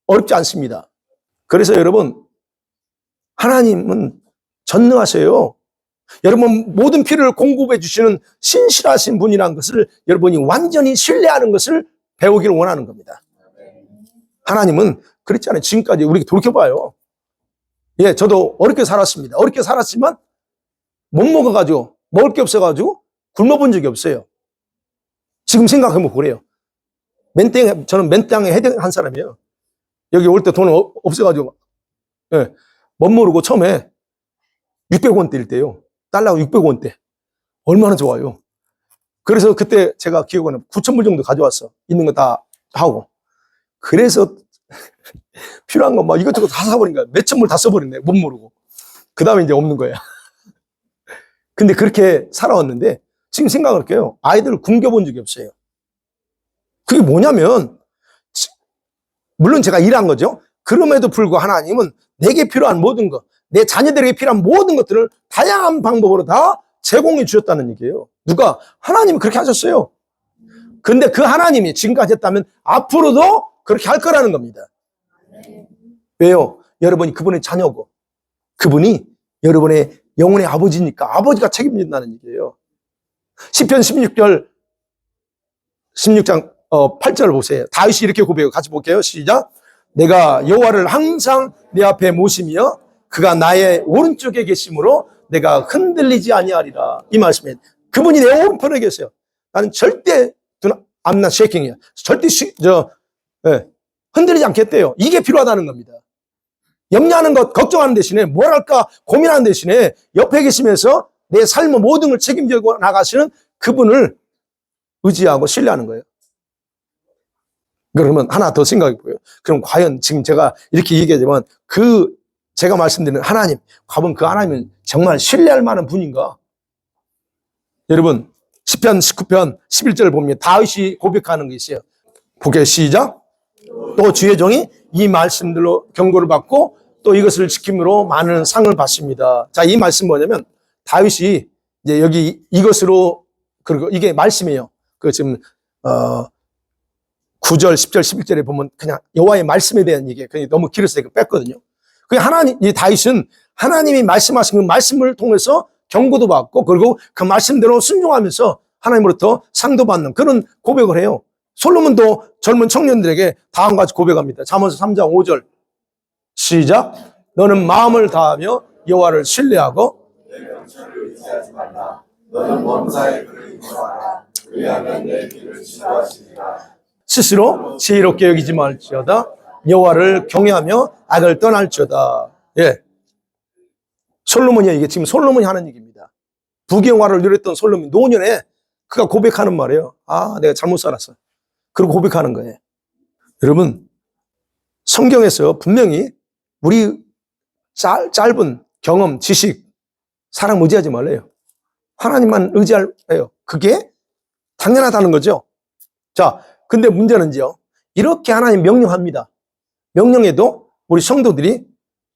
어렵지 않습니다. 그래서 여러분, 하나님은 전능하세요. 여러분, 모든 필요를 공급해 주시는 신실하신 분이라는 것을 여러분이 완전히 신뢰하는 것을 배우기를 원하는 겁니다. 하나님은 그렇지 않아요. 지금까지 우리 돌이켜봐요. 예, 저도 어렵게 살았습니다. 어렵게 살았지만 못 먹어가지고, 먹을 게 없어가지고 굶어본 적이 없어요. 지금 생각해보면 그래요. 저는 맨땅에 헤딩한 사람이에요. 여기 올 때 돈 없어가지고, 예, 못 모르고 처음에 600원대일 때요. 달러가 600원대. 얼마나 좋아요. 그래서 그때 제가 기억에는 9,000불 정도 가져왔어. 있는 거 다 하고. 그래서 필요한 거 막 이것저것 다 사버린 거야. 몇천 불 다 써버렸네. 못 모르고. 그 다음에 이제 없는 거야. 근데 그렇게 살아왔는데 지금 생각을 할게요. 아이들을 굶겨본 적이 없어요. 그게 뭐냐면, 물론 제가 일한 거죠. 그럼에도 불구하고 하나님은 내게 필요한 모든 것, 내 자녀들에게 필요한 모든 것들을 다양한 방법으로 다 제공해 주셨다는 얘기예요. 누가? 하나님이 그렇게 하셨어요. 근데 그 하나님이 지금까지 했다면 앞으로도 그렇게 할 거라는 겁니다. 왜요? 여러분이 그분의 자녀고 그분이 여러분의 영혼의 아버지니까 아버지가 책임진다는 얘기예요. 시편 16장 8절을 보세요. 다윗이 이렇게 고백해요. 같이 볼게요. 시작. 내가 여호와를 항상 내 앞에 모시며 그가 나의 오른쪽에 계심으로 내가 흔들리지 아니하리라. 이 말씀에 그분이 내 오른편에 계세요. 나는 절대 I'm not shaking이야. 절대 흔들리지 않겠대요. 이게 필요하다는 겁니다. 염려하는 것, 걱정하는 대신에 뭘 할까 고민하는 대신에 옆에 계시면서 내 삶의 모든 걸 책임져 나가시는 그분을 의지하고 신뢰하는 거예요. 그러면 하나 더 생각해 보여요. 그럼 과연 지금 제가 이렇게 얘기하지만 제가 말씀드리는 하나님, 과연 그 하나님은 정말 신뢰할 만한 분인가? 여러분, 시편 19편 11절을 보면 다윗이 고백하는 게 있어요. 보게 시작. 또 주의 종이 이 말씀들로 경고를 받고 또 이것을 지킴으로 많은 상을 받습니다. 자, 이 말씀 뭐냐면 다윗이 이제 여기 이것으로 그리고 이게 말씀이에요. 그 지금 9절, 10절, 11절에 보면 그냥 여호와의 말씀에 대한 얘기예요. 그냥 너무 길어서 제가 뺐거든요. 그 이 다윗은 하나님이 말씀하신 그 말씀을 통해서 경고도 받고 그리고 그 말씀대로 순종하면서 하나님으로부터 상도 받는 그런 고백을 해요. 솔로몬도 젊은 청년들에게 다음과 같이 고백합니다. 잠언서 3장 5절 시작. 너는 마음을 다하며 여호와를 신뢰하고 내 명철을 의지하지 말라. 너는 원사의 그를 인정하라. 그리하면 내 길을 지도하시리라. 스스로 지혜롭게 여기지 말지어다. 여호와를 경외하며 악을 떠날지어다. 예, 솔로몬이 이게 지금 솔로몬이 하는 얘기입니다. 부귀영화를 누렸던 솔로몬 노년에 그가 고백하는 말이에요. 아, 내가 잘못 살았어. 그리고 고백하는 거예요. 여러분, 성경에서 분명히 우리 짧은 경험, 지식, 사람 의지하지 말래요. 하나님만 의지하래요. 그게 당연하다는 거죠. 자, 근데 문제는요. 이렇게 하나님 명령합니다. 명령해도 우리 성도들이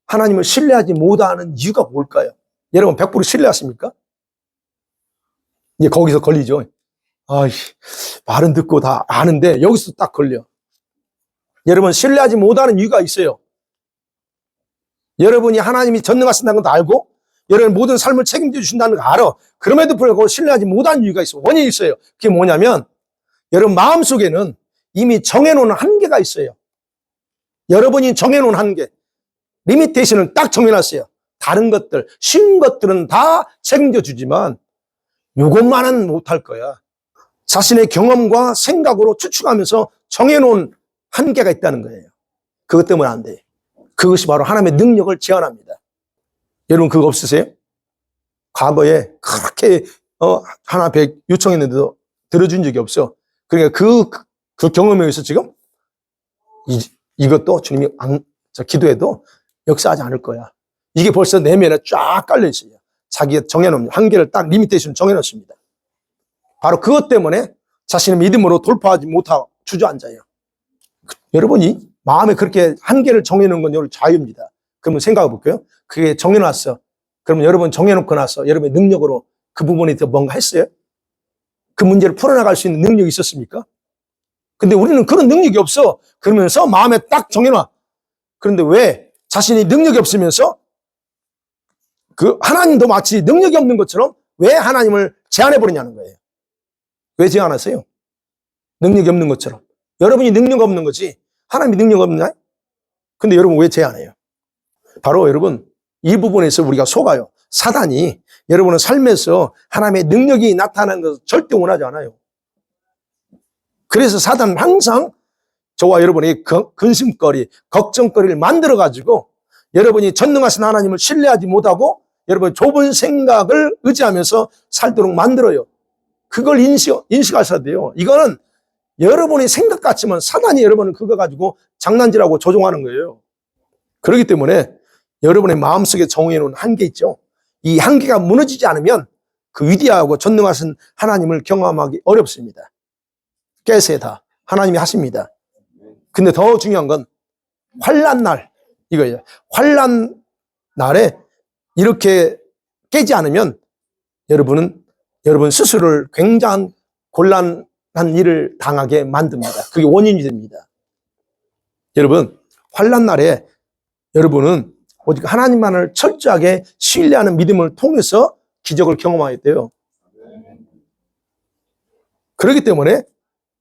하나님을 신뢰하지 못하는 이유가 뭘까요? 여러분 100% 신뢰하십니까? 이제 거기서 걸리죠. 말은 듣고 다 아는데 여기서 딱 걸려. 여러분 신뢰하지 못하는 이유가 있어요. 여러분이 하나님이 전능하신다는 것도 알고 여러분 모든 삶을 책임져 주신다는 거 알아. 그럼에도 불구하고 신뢰하지 못하는 이유가 있어요. 원인이 있어요. 그게 뭐냐면 여러분 마음속에는 이미 정해놓은 한계가 있어요. 여러분이 정해놓은 한계, 리미테이션을 딱 정해놨어요. 다른 것들, 쉬운 것들은 다 책임져 주지만 이것만은 못할 거야. 자신의 경험과 생각으로 추측하면서 정해놓은 한계가 있다는 거예요. 그것 때문에 안 돼. 그것이 바로 하나님의 능력을 제한합니다. 여러분 그거 없으세요? 과거에 그렇게 하나 100 요청했는데도 들어준 적이 없어. 그러니까 그 경험에 의해서 지금 이것도 주님이 기도해도 역사하지 않을 거야. 이게 벌써 내면에 쫙 깔려 있어요. 자기가 정해놓은 한계를 딱 리미테이션 정해놓습니다. 바로 그것 때문에 자신의 믿음으로 돌파하지 못하고 주저앉아요. 여러분이 마음에 그렇게 한계를 정해놓은 건 여러분 자유입니다. 그러면 생각해 볼게요. 그게 정해놨어. 그러면 여러분 정해놓고 나서 여러분의 능력으로 그 부분에 대해서 뭔가 했어요? 그 문제를 풀어나갈 수 있는 능력이 있었습니까? 근데 우리는 그런 능력이 없어. 그러면서 마음에 딱 정해놔. 그런데 왜 자신이 능력이 없으면서 그 하나님도 마치 능력이 없는 것처럼 왜 하나님을 제한해버리냐는 거예요. 왜 제한하세요? 능력이 없는 것처럼. 여러분이 능력 없는 거지 하나님이 능력 없느냐? 근데 여러분 왜 제한해요? 바로 여러분 이 부분에서 우리가 속아요. 사단이 여러분의 삶에서 하나님의 능력이 나타나는 것을 절대 원하지 않아요. 그래서 사단은 항상 저와 여러분의 근심거리, 걱정거리를 만들어가지고 여러분이 전능하신 하나님을 신뢰하지 못하고 여러분 좁은 생각을 의지하면서 살도록 만들어요. 그걸 인식하셔야 돼요. 이거는 여러분의 생각 같지만 사단이 여러분은 그거 가지고 장난질하고 조종하는 거예요. 그렇기 때문에 여러분의 마음속에 정해놓은 한계 있죠. 이 한계가 무너지지 않으면 그 위대하고 전능하신 하나님을 경험하기 어렵습니다. 깨세요 다. 하나님이 하십니다. 근데 더 중요한 건 환난 날 이거예요. 환난 날에 이렇게 깨지 않으면 여러분은 여러분 스스로를 굉장한 곤란한 일을 당하게 만듭니다. 그게 원인이 됩니다. 여러분 환난 날에 여러분은 오직 하나님만을 철저하게 신뢰하는 믿음을 통해서 기적을 경험하게 돼요. 그렇기 때문에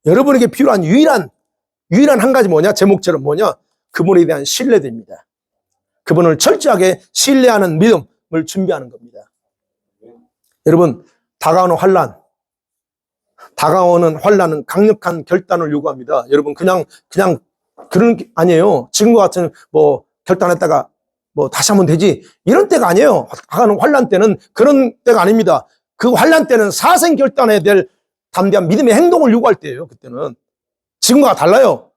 여러분에게 필요한 유일한 한 가지 뭐냐? 제목처럼 뭐냐? 그분에 대한 신뢰입니다. 그분을 철저하게 신뢰하는 믿음을 준비하는 겁니다. 여러분 다가오는 환난은 강력한 결단을 요구합니다. 여러분 그냥 그런 게 아니에요. 지금과 같은 뭐 결단했다가 뭐 다시 하면 되지 이런 때가 아니에요. 다가오는 환난 때는 그런 때가 아닙니다. 그 환난 때는 사생 결단해야 될 담대한 믿음의 행동을 요구할 때예요. 그때는 지금과 달라요.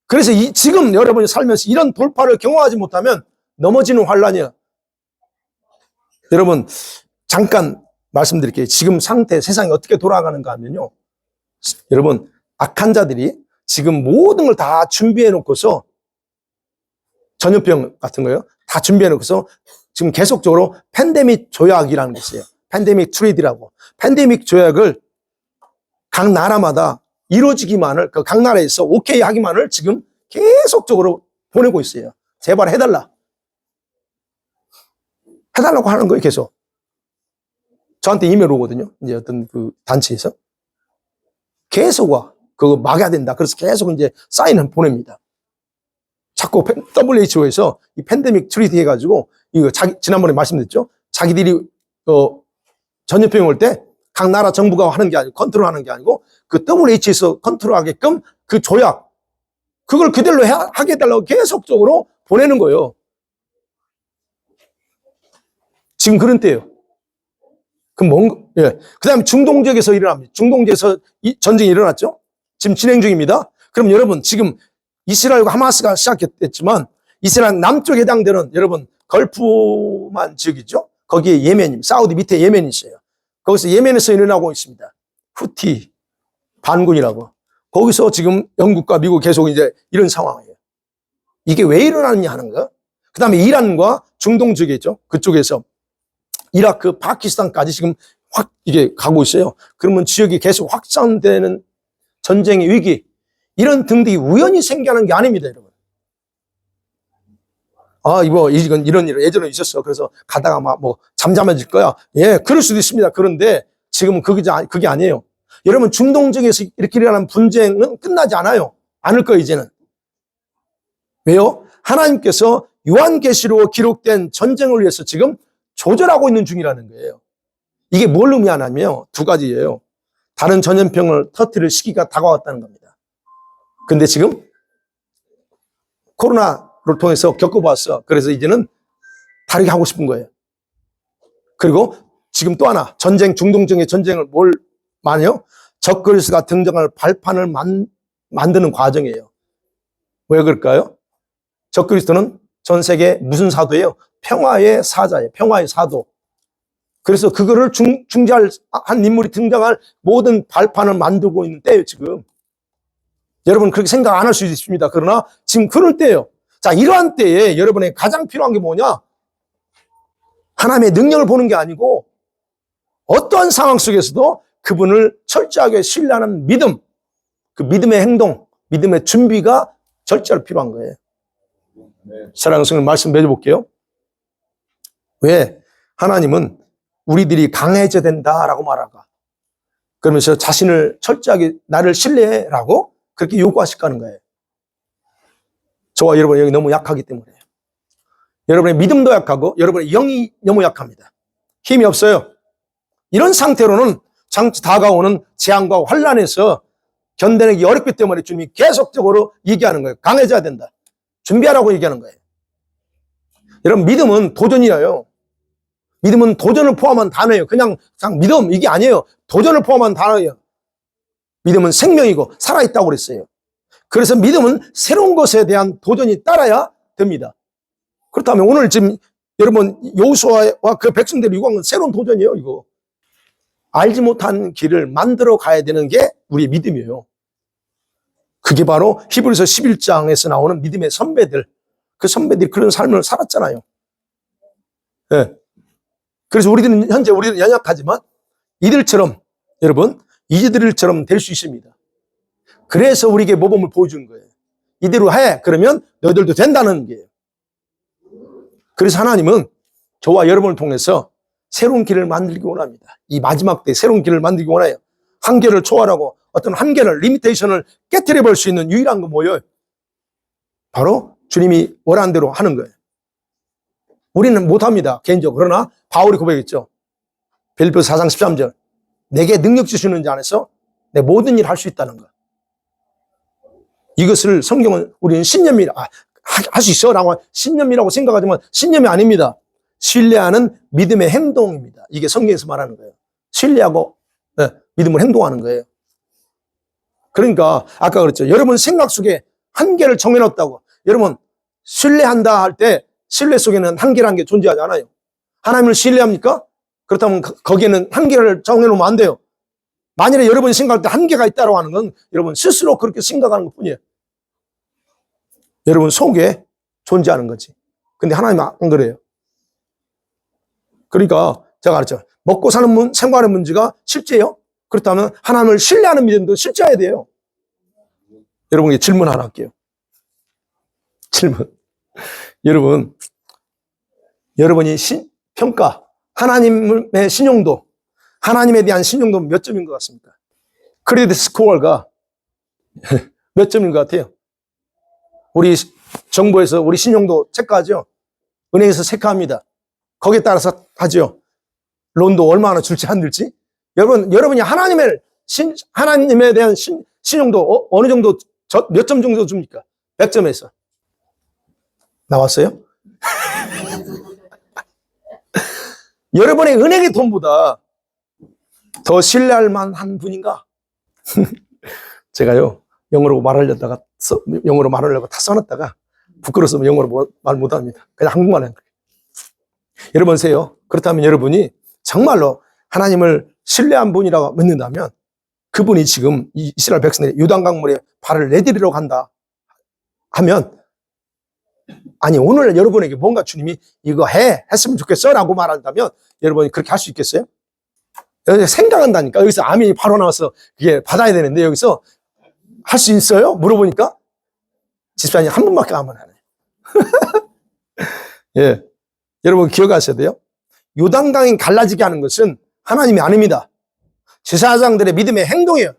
그래서 지금 여러분이 살면서 이런 돌파를 경험하지 못하면 넘어지는 환난이에요. 여러분 잠깐 말씀드릴게요. 지금 상태 세상이 어떻게 돌아가는가 하면요. 여러분 악한 자들이 지금 모든 걸 다 준비해 놓고서 전염병 같은 거요. 다 준비해 놓고서 지금 계속적으로 팬데믹 조약이라는 게 있어요. 팬데믹 트레이드라고. 팬데믹 조약을 각 나라마다 이루어지기만을 각 나라에서 오케이 하기만을 지금 계속적으로 보내고 있어요. 제발 해달라고 하는 거예요. 계속 저한테 이메일 오거든요. 이제 어떤 그 단체에서 계속 와. 그거 막아야 된다. 그래서 계속 이제 사인을 보냅니다. 자꾸 WHO에서 이 팬데믹 트리티 해가지고 이거 지난번에 말씀드렸죠. 자기들이 전염병이 올 때 각 나라 정부가 하는 게 아니고 컨트롤하는 게 아니고 그 WHO에서 컨트롤하게끔 그 조약 그걸 그대로 하게 해달라고 계속적으로 보내는 거예요. 지금 그런 때예요. 그럼 예. 그 다음에 중동 지역에서 일어납니다. 중동 지역에서 전쟁이 일어났죠. 지금 진행 중입니다. 그럼 여러분 지금 이스라엘과 하마스가 시작했지만 이스라엘 남쪽에 해당되는 여러분 걸프만 지역이죠. 거기에 예멘, 사우디 밑에 예멘이 있어요. 거기서 예멘에서 일어나고 있습니다. 후티 반군이라고. 거기서 지금 영국과 미국 계속 이제 이런 상황이에요. 이게 왜 일어나느냐 하는 거. 그 다음에 이란과 중동 지역에 있죠. 그쪽에서 이라크, 파키스탄까지 지금 확 이게 가고 있어요. 그러면 지역이 계속 확산되는 전쟁의 위기, 이런 등등이 우연히 생겨나는 게 아닙니다, 여러분. 이건 이런 일 예전에 있었어. 그래서 가다가 막 뭐 잠잠해질 거야. 예, 그럴 수도 있습니다. 그런데 지금은 그게 아니에요. 여러분 중동 지역에서 이렇게 일어나는 분쟁은 끝나지 않을 거예요, 이제는. 왜요? 하나님께서 요한계시록에 기록된 전쟁을 위해서 지금 조절하고 있는 중이라는 거예요. 이게 뭘 의미하냐면요. 두 가지예요. 다른 전염병을 터뜨릴 시기가 다가왔다는 겁니다. 근데 지금 코로나를 통해서 겪어봤어. 그래서 이제는 다르게 하고 싶은 거예요. 그리고 지금 또 하나 중동적인 전쟁을 많이요? 적그리스도가 등장할 발판을 만드는 과정이에요. 왜 그럴까요? 적그리스도는 전 세계 무슨 사도예요? 평화의 사자예요. 평화의 사도. 그래서 그거를 중재할 한 인물이 등장할 모든 발판을 만들고 있는 때예요, 지금. 여러분 그렇게 생각 안 할 수 있습니다. 그러나 지금 그럴 때예요. 자, 이러한 때에 여러분의 가장 필요한 게 뭐냐? 하나님의 능력을 보는 게 아니고 어떠한 상황 속에서도 그분을 철저하게 신뢰하는 믿음, 그 믿음의 행동, 믿음의 준비가 절대로 필요한 거예요. 사랑하는 성도님, 말씀 맺어볼게요. 왜? 하나님은 우리들이 강해져야 된다라고 말할까? 그러면서 자신을 철저하게 나를 신뢰해라고 그렇게 요구하실까 하는 거예요. 저와 여러분 여기 너무 약하기 때문에. 여러분의 믿음도 약하고 여러분의 영이 너무 약합니다. 힘이 없어요. 이런 상태로는 장차 다가오는 재앙과 환란에서 견뎌내기 어렵기 때문에 주님이 계속적으로 얘기하는 거예요. 강해져야 된다. 준비하라고 얘기하는 거예요. 여러분, 믿음은 도전이에요. 믿음은 도전을 포함한 단어예요. 그냥 믿음 이게 아니에요. 도전을 포함한 단어예요. 믿음은 생명이고 살아있다고 그랬어요. 그래서 믿음은 새로운 것에 대한 도전이 따라야 됩니다. 그렇다면 오늘 지금 여러분 여호수아와 그 백성들이 요구한 건 새로운 도전이에요. 이거 알지 못한 길을 만들어 가야 되는 게 우리의 믿음이에요. 그게 바로 히브리서 11장에서 나오는 믿음의 선배들, 그 선배들이 그런 삶을 살았잖아요. 네. 그래서 우리는 연약하지만 이들처럼, 여러분, 이들처럼 될 수 있습니다. 그래서 우리에게 모범을 보여주는 거예요. 이대로 해. 그러면 너희들도 된다는 게. 그래서 하나님은 저와 여러분을 통해서 새로운 길을 만들기 원합니다. 이 마지막 때 새로운 길을 만들기 원해요. 한계를 초월하고 어떤 한계를, 리미테이션을 깨트려 볼 수 있는 유일한 건 뭐예요? 바로 주님이 원하는 대로 하는 거예요. 우리는 못합니다, 개인적으로. 그러나 바울이 고백했죠. 빌립보서 4장 13절. 내게 능력 주시는 자 안에서 내 모든 일을 할 수 있다는 거. 이것을 성경은 우리는 신념이라, 할 수 있어 라고 신념이라고 생각하지만 신념이 아닙니다. 신뢰하는 믿음의 행동입니다. 이게 성경에서 말하는 거예요. 신뢰하고 믿음을 행동하는 거예요. 그러니까 아까 그랬죠. 여러분 생각 속에 한계를 정해놓았다고. 여러분 신뢰한다 할 때 신뢰 속에는 한계라는 게 존재하지 않아요. 하나님을 신뢰합니까? 그렇다면 거기에는 한계를 정해놓으면 안 돼요. 만일에 여러분이 생각할 때 한계가 있다고 하는 건 여러분 스스로 그렇게 생각하는 것 뿐이에요. 여러분 속에 존재하는 거지. 근데 하나님은 안 그래요. 그러니까 제가 말했죠. 먹고 사는 생활의 문제가 실제예요. 그렇다면 하나님을 신뢰하는 믿음도 실제해야 돼요. 여러분께 질문 하나 할게요. 질문. 여러분이 평가, 하나님의 신용도, 하나님에 대한 신용도는 몇 점인 것 같습니까? 크레딧 스코어가 몇 점인 것 같아요? 우리 정부에서 우리 신용도 체크하죠? 은행에서 체크합니다. 거기에 따라서 하죠. 론도 얼마나 줄지 안 줄지? 여러분이 하나님에 대한 신용도 어느 정도, 몇 점 정도 줍니까? 100점에서. 나왔어요? 여러분의 은행의 돈보다 더 신뢰할 만한 분인가? 제가요, 영어로 말하려고 다 써놨다가 부끄러워서 영어로 말 못합니다. 그냥 한국말 해요. 여러분 보세요. 그렇다면 여러분이 정말로 하나님을 신뢰한 분이라고 믿는다면 그분이 지금 이스라엘 백성들이 요단강물에 발을 내디디러 간다 하면, 아니 오늘 여러분에게 뭔가 주님이 이거 했으면 좋겠어 라고 말한다면 여러분이 그렇게 할 수 있겠어요? 여기서 생각한다니까. 여기서 아멘이 바로 나와서 그게 받아야 되는데 여기서 할 수 있어요? 물어보니까 집사님 한 분밖에 아멘 안 해요. 예, 여러분 기억하셔야 돼요. 요단강이 갈라지게 하는 것은 하나님이 아닙니다. 제사장들의 믿음의 행동이에요.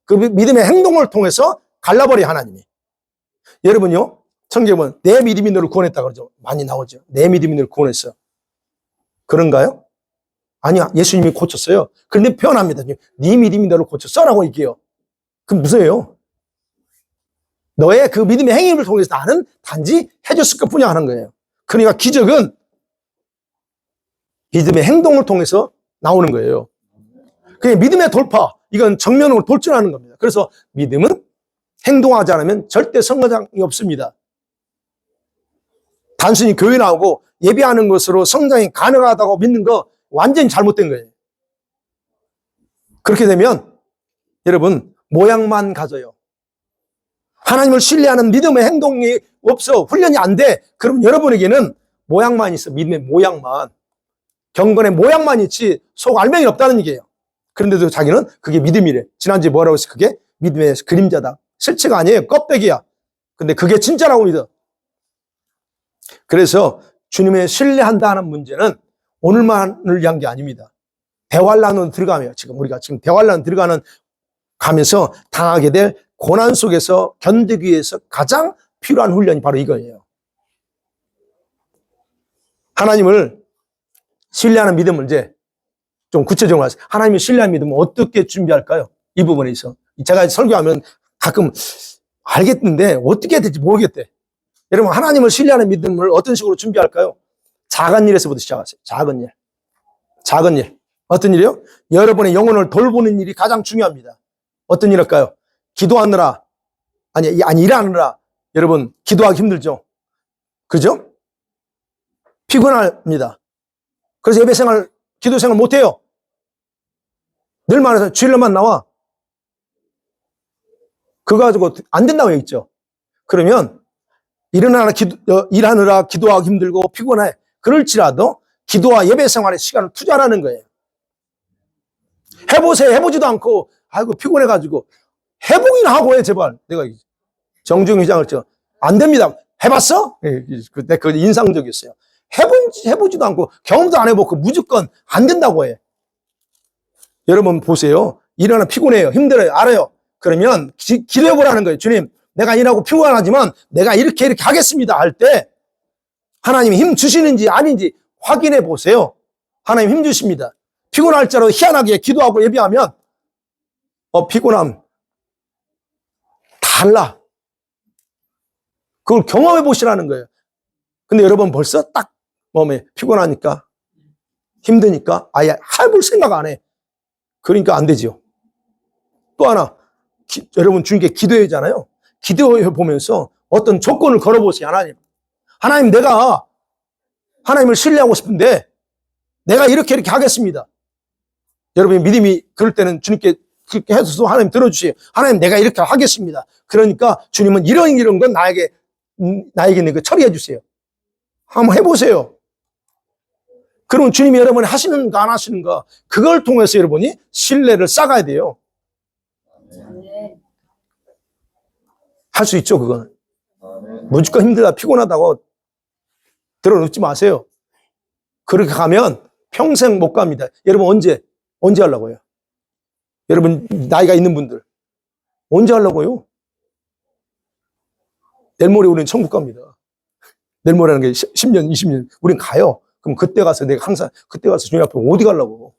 그 믿음의 행동을 통해서 갈라버려 하나님이. 여러분요, 성경은 내 믿음이 너를 구원했다 그러죠. 많이 나오죠. 내 믿음이 너를 구원했어. 그런가요? 아니야, 예수님이 고쳤어요. 그런데 표현합니다. 네 믿음이 너를 고쳤어 라고 얘기해요. 그럼 무슨예요? 너의 그 믿음의 행위를 통해서 나는 단지 해줬을 것 뿐이야 하는 거예요. 그러니까 기적은 믿음의 행동을 통해서 나오는 거예요. 그냥 믿음의 돌파, 이건 정면으로 돌진하는 겁니다. 그래서 믿음은 행동하지 않으면 절대 성장이 없습니다. 단순히 교회 나오고 예배하는 것으로 성장이 가능하다고 믿는 거 완전히 잘못된 거예요. 그렇게 되면 여러분 모양만 가져요. 하나님을 신뢰하는 믿음의 행동이 없어. 훈련이 안 돼. 그럼 여러분에게는 모양만 있어. 믿음의 모양만. 경건의 모양만 있지 속 알맹이 없다는 얘기예요. 그런데도 자기는 그게 믿음이래. 지난주에 뭐라고 했어? 그게 믿음의 그림자다. 실체가 아니에요. 껍데기야. 근데 그게 진짜라고 믿어. 그래서 주님의 신뢰한다 하는 문제는 오늘만을 위한 게 아닙니다. 대환란으로 들어가며 우리가 지금 대환란 들어가는 가면서 당하게 될 고난 속에서 견디기 위해서 가장 필요한 훈련이 바로 이거예요. 하나님을 신뢰하는 믿음을 이제 좀 구체적으로 말해서 하나님을 신뢰하는 믿음은 어떻게 준비할까요? 이 부분에 있어. 제가 설교하면 가끔 알겠는데 어떻게 해야 될지 모르겠대. 여러분, 하나님을 신뢰하는 믿음을 어떤 식으로 준비할까요? 작은 일에서부터 시작하세요. 작은 일. 작은 일. 어떤 일이요? 여러분의 영혼을 돌보는 일이 가장 중요합니다. 어떤 일일까요? 기도하느라, 일하느라 여러분 기도하기 힘들죠? 그죠? 피곤합니다. 그래서 예배 생활, 기도 생활 못해요. 늘 말해서 주일날만 나와. 그거 가지고 안 된다고 했죠. 그러면 일하느라 기도하기 힘들고 피곤해. 그럴지라도 기도와 예배 생활에 시간을 투자하는 거예요. 해보세요. 해보지도 않고 아이고 피곤해가지고 해보기나 하고 해 제발. 내가 정중 회장을 안 됩니다. 해봤어? 그때 그 인상적이었어요. 해보지도 않고 경험도 안 해보고 무조건 안 된다고 해. 여러분 보세요. 일하나 피곤해요. 힘들어요. 알아요. 그러면 기도해보라는 거예요. 주님, 내가 일하고 피곤하지만 내가 이렇게 하겠습니다 할 때 하나님이 힘 주시는지 아닌지 확인해 보세요. 하나님 힘 주십니다. 피곤할지라도 희한하게 기도하고 예배하면 피곤함 달라. 그걸 경험해 보시라는 거예요. 근데 여러분 벌써 딱 몸에 피곤하니까 힘드니까 아예 해볼 생각 안 해. 그러니까 안 되죠. 또 하나 여러분 주님께 기도해잖아요. 기도해 보면서 어떤 조건을 걸어보세요. 하나님 내가 하나님을 신뢰하고 싶은데 내가 이렇게 하겠습니다. 여러분의 믿음이 그럴 때는 주님께 그렇게 해서 하나님 들어주세요. 하나님 내가 이렇게 하겠습니다. 그러니까 주님은 이런 건 나에게 있는 거 처리해 주세요. 한번 해보세요. 그러면 주님이 여러분이 하시는가 안 하시는가 그걸 통해서 여러분이 신뢰를 쌓아야 돼요. 할 수 있죠. 그거는 무조건 힘들다 피곤하다고 들어놓지 마세요. 그렇게 가면 평생 못 갑니다. 여러분 언제 하려고요? 여러분 나이가 있는 분들 언제 하려고요? 내일 모레 우리는 천국 갑니다. 내일 모레라는 게 10년 20년 우린 가요. 그럼 그때 가서 내가 항상 그때 가서 주님 앞에 어디 가려고?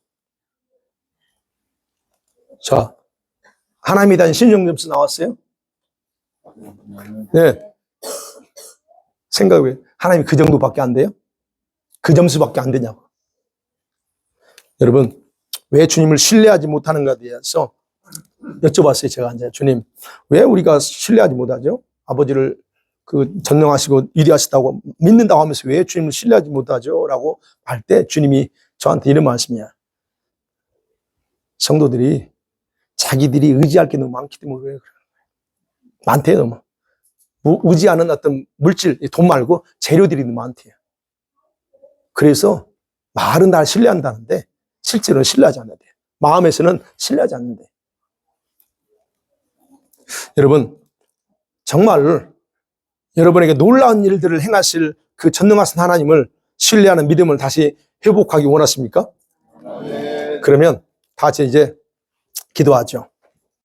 자, 하나님에 대한 신용 점수 나왔어요? 네. 생각해. 하나님이 그 정도밖에 안 돼요? 그 점수밖에 안 되냐고. 여러분, 왜 주님을 신뢰하지 못하는가에 대해서 여쭤봤어요. 제가 이제 주님, 왜 우리가 신뢰하지 못하죠? 아버지를 전능하시고 위대하시다고 믿는다고 하면서 왜 주님을 신뢰하지 못하죠? 라고 할 때 주님이 저한테 이런 말씀이야. 성도들이 자기들이 의지할 게 너무 많기 때문에 그래요. 많대요, 너무. 의지하는 어떤 물질, 돈 말고 재료들이 너무 많대요. 그래서 말은 날 신뢰한다는데 실제로는 신뢰하지 않는데 마음에서는 신뢰하지 않는데 여러분 정말 여러분에게 놀라운 일들을 행하실 그 전능하신 하나님을 신뢰하는 믿음을 다시 회복하기 원하십니까? 네. 그러면 다 같이 이제 기도하죠.